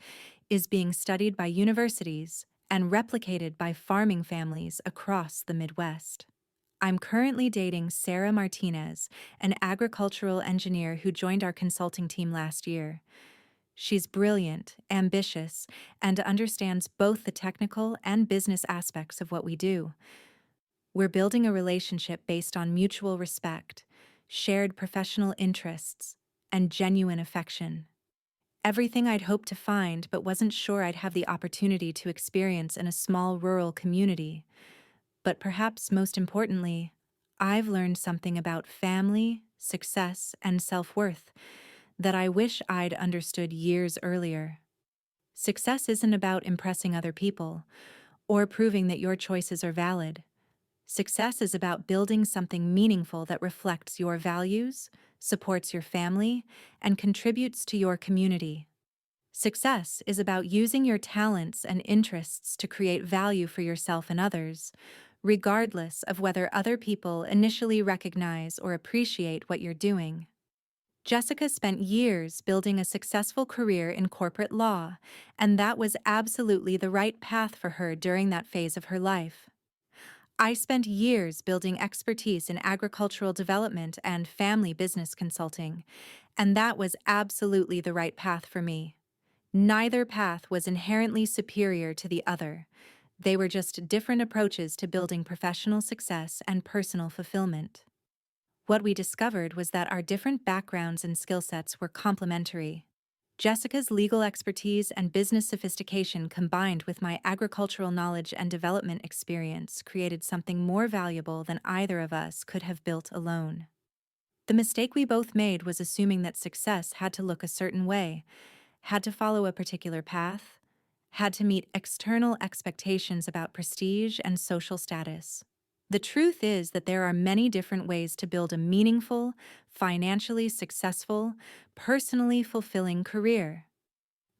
S1: is being studied by universities and replicated by farming families across the Midwest. I'm currently dating Sarah Martinez, an agricultural engineer who joined our consulting team last year. She's brilliant, ambitious, and understands both the technical and business aspects of what we do. We're building a relationship based on mutual respect, shared professional interests, and genuine affection. Everything I'd hoped to find but wasn't sure I'd have the opportunity to experience in a small rural community. But perhaps most importantly, I've learned something about family, success, and self-worth that I wish I'd understood years earlier. Success isn't about impressing other people or proving that your choices are valid. Success is about building something meaningful that reflects your values, supports your family, and contributes to your community. Success is about using your talents and interests to create value for yourself and others, regardless of whether other people initially recognize or appreciate what you're doing. Jessica spent years building a successful career in corporate law, and that was absolutely the right path for her during that phase of her life. I spent years building expertise in agricultural development and family business consulting, and that was absolutely the right path for me. Neither path was inherently superior to the other. They were just different approaches to building professional success and personal fulfillment. What we discovered was that our different backgrounds and skill sets were complementary. Jessica's legal expertise and business sophistication combined with my agricultural knowledge and development experience created something more valuable than either of us could have built alone. The mistake we both made was assuming that success had to look a certain way, had to follow a particular path, had to meet external expectations about prestige and social status. The truth is that there are many different ways to build a meaningful, financially successful, personally fulfilling career.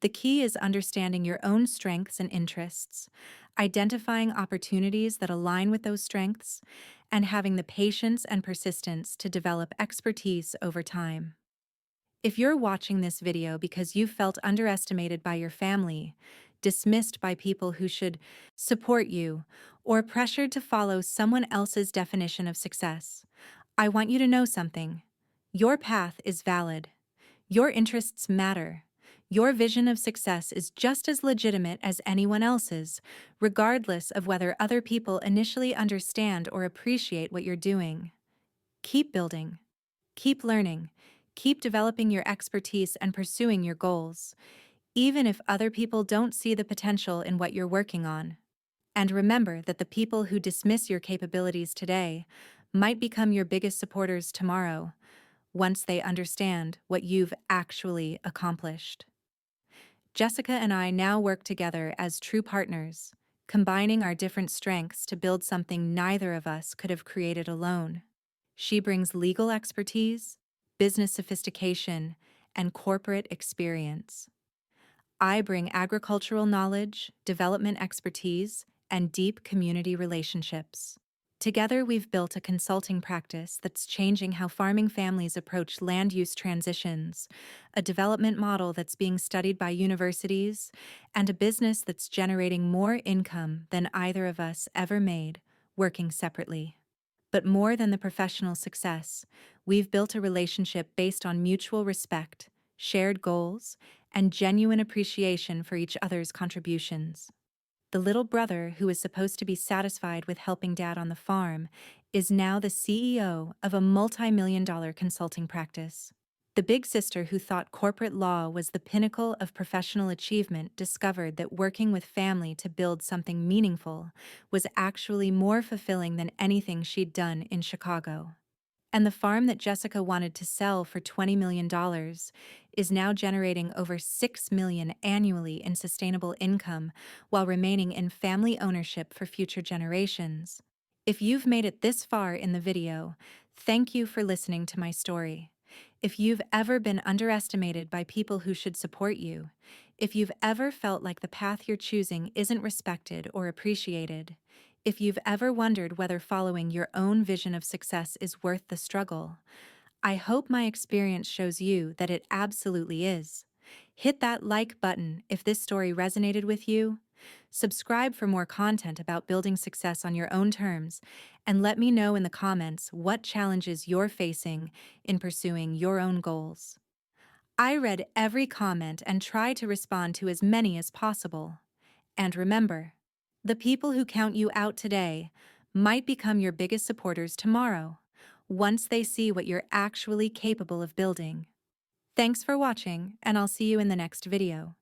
S1: The key is understanding your own strengths and interests, identifying opportunities that align with those strengths, and having the patience and persistence to develop expertise over time. If you're watching this video because you felt underestimated by your family, dismissed by people who should support you, or pressured to follow someone else's definition of success, I want you to know something. Your path is valid. Your interests matter. Your vision of success is just as legitimate as anyone else's, regardless of whether other people initially understand or appreciate what you're doing. Keep building. Keep learning. Keep developing your expertise and pursuing your goals, even if other people don't see the potential in what you're working on. And remember that the people who dismiss your capabilities today might become your biggest supporters tomorrow, once they understand what you've actually accomplished. Jessica and I now work together as true partners, combining our different strengths to build something neither of us could have created alone. She brings legal expertise, business sophistication, and corporate experience. I bring agricultural knowledge, development expertise, and deep community relationships. Together, we've built a consulting practice that's changing how farming families approach land use transitions, a development model that's being studied by universities, and a business that's generating more income than either of us ever made, working separately. But more than the professional success, we've built a relationship based on mutual respect, shared goals, and genuine appreciation for each other's contributions. The little brother who was supposed to be satisfied with helping dad on the farm is now the CEO of a multi-million-dollar consulting practice. The big sister who thought corporate law was the pinnacle of professional achievement discovered that working with family to build something meaningful was actually more fulfilling than anything she'd done in Chicago. And the farm that Jessica wanted to sell for $20 million is now generating over $6 million annually in sustainable income while remaining in family ownership for future generations. If you've made it this far in the video, thank you for listening to my story. If you've ever been underestimated by people who should support you, if you've ever felt like the path you're choosing isn't respected or appreciated, if you've ever wondered whether following your own vision of success is worth the struggle, I hope my experience shows you that it absolutely is. Hit that like button if this story resonated with you. Subscribe for more content about building success on your own terms, and let me know in the comments what challenges you're facing in pursuing your own goals. I read every comment and try to respond to as many as possible. And remember, the people who count you out today might become your biggest supporters tomorrow, once they see what you're actually capable of building. Thanks for watching, and I'll see you in the next video.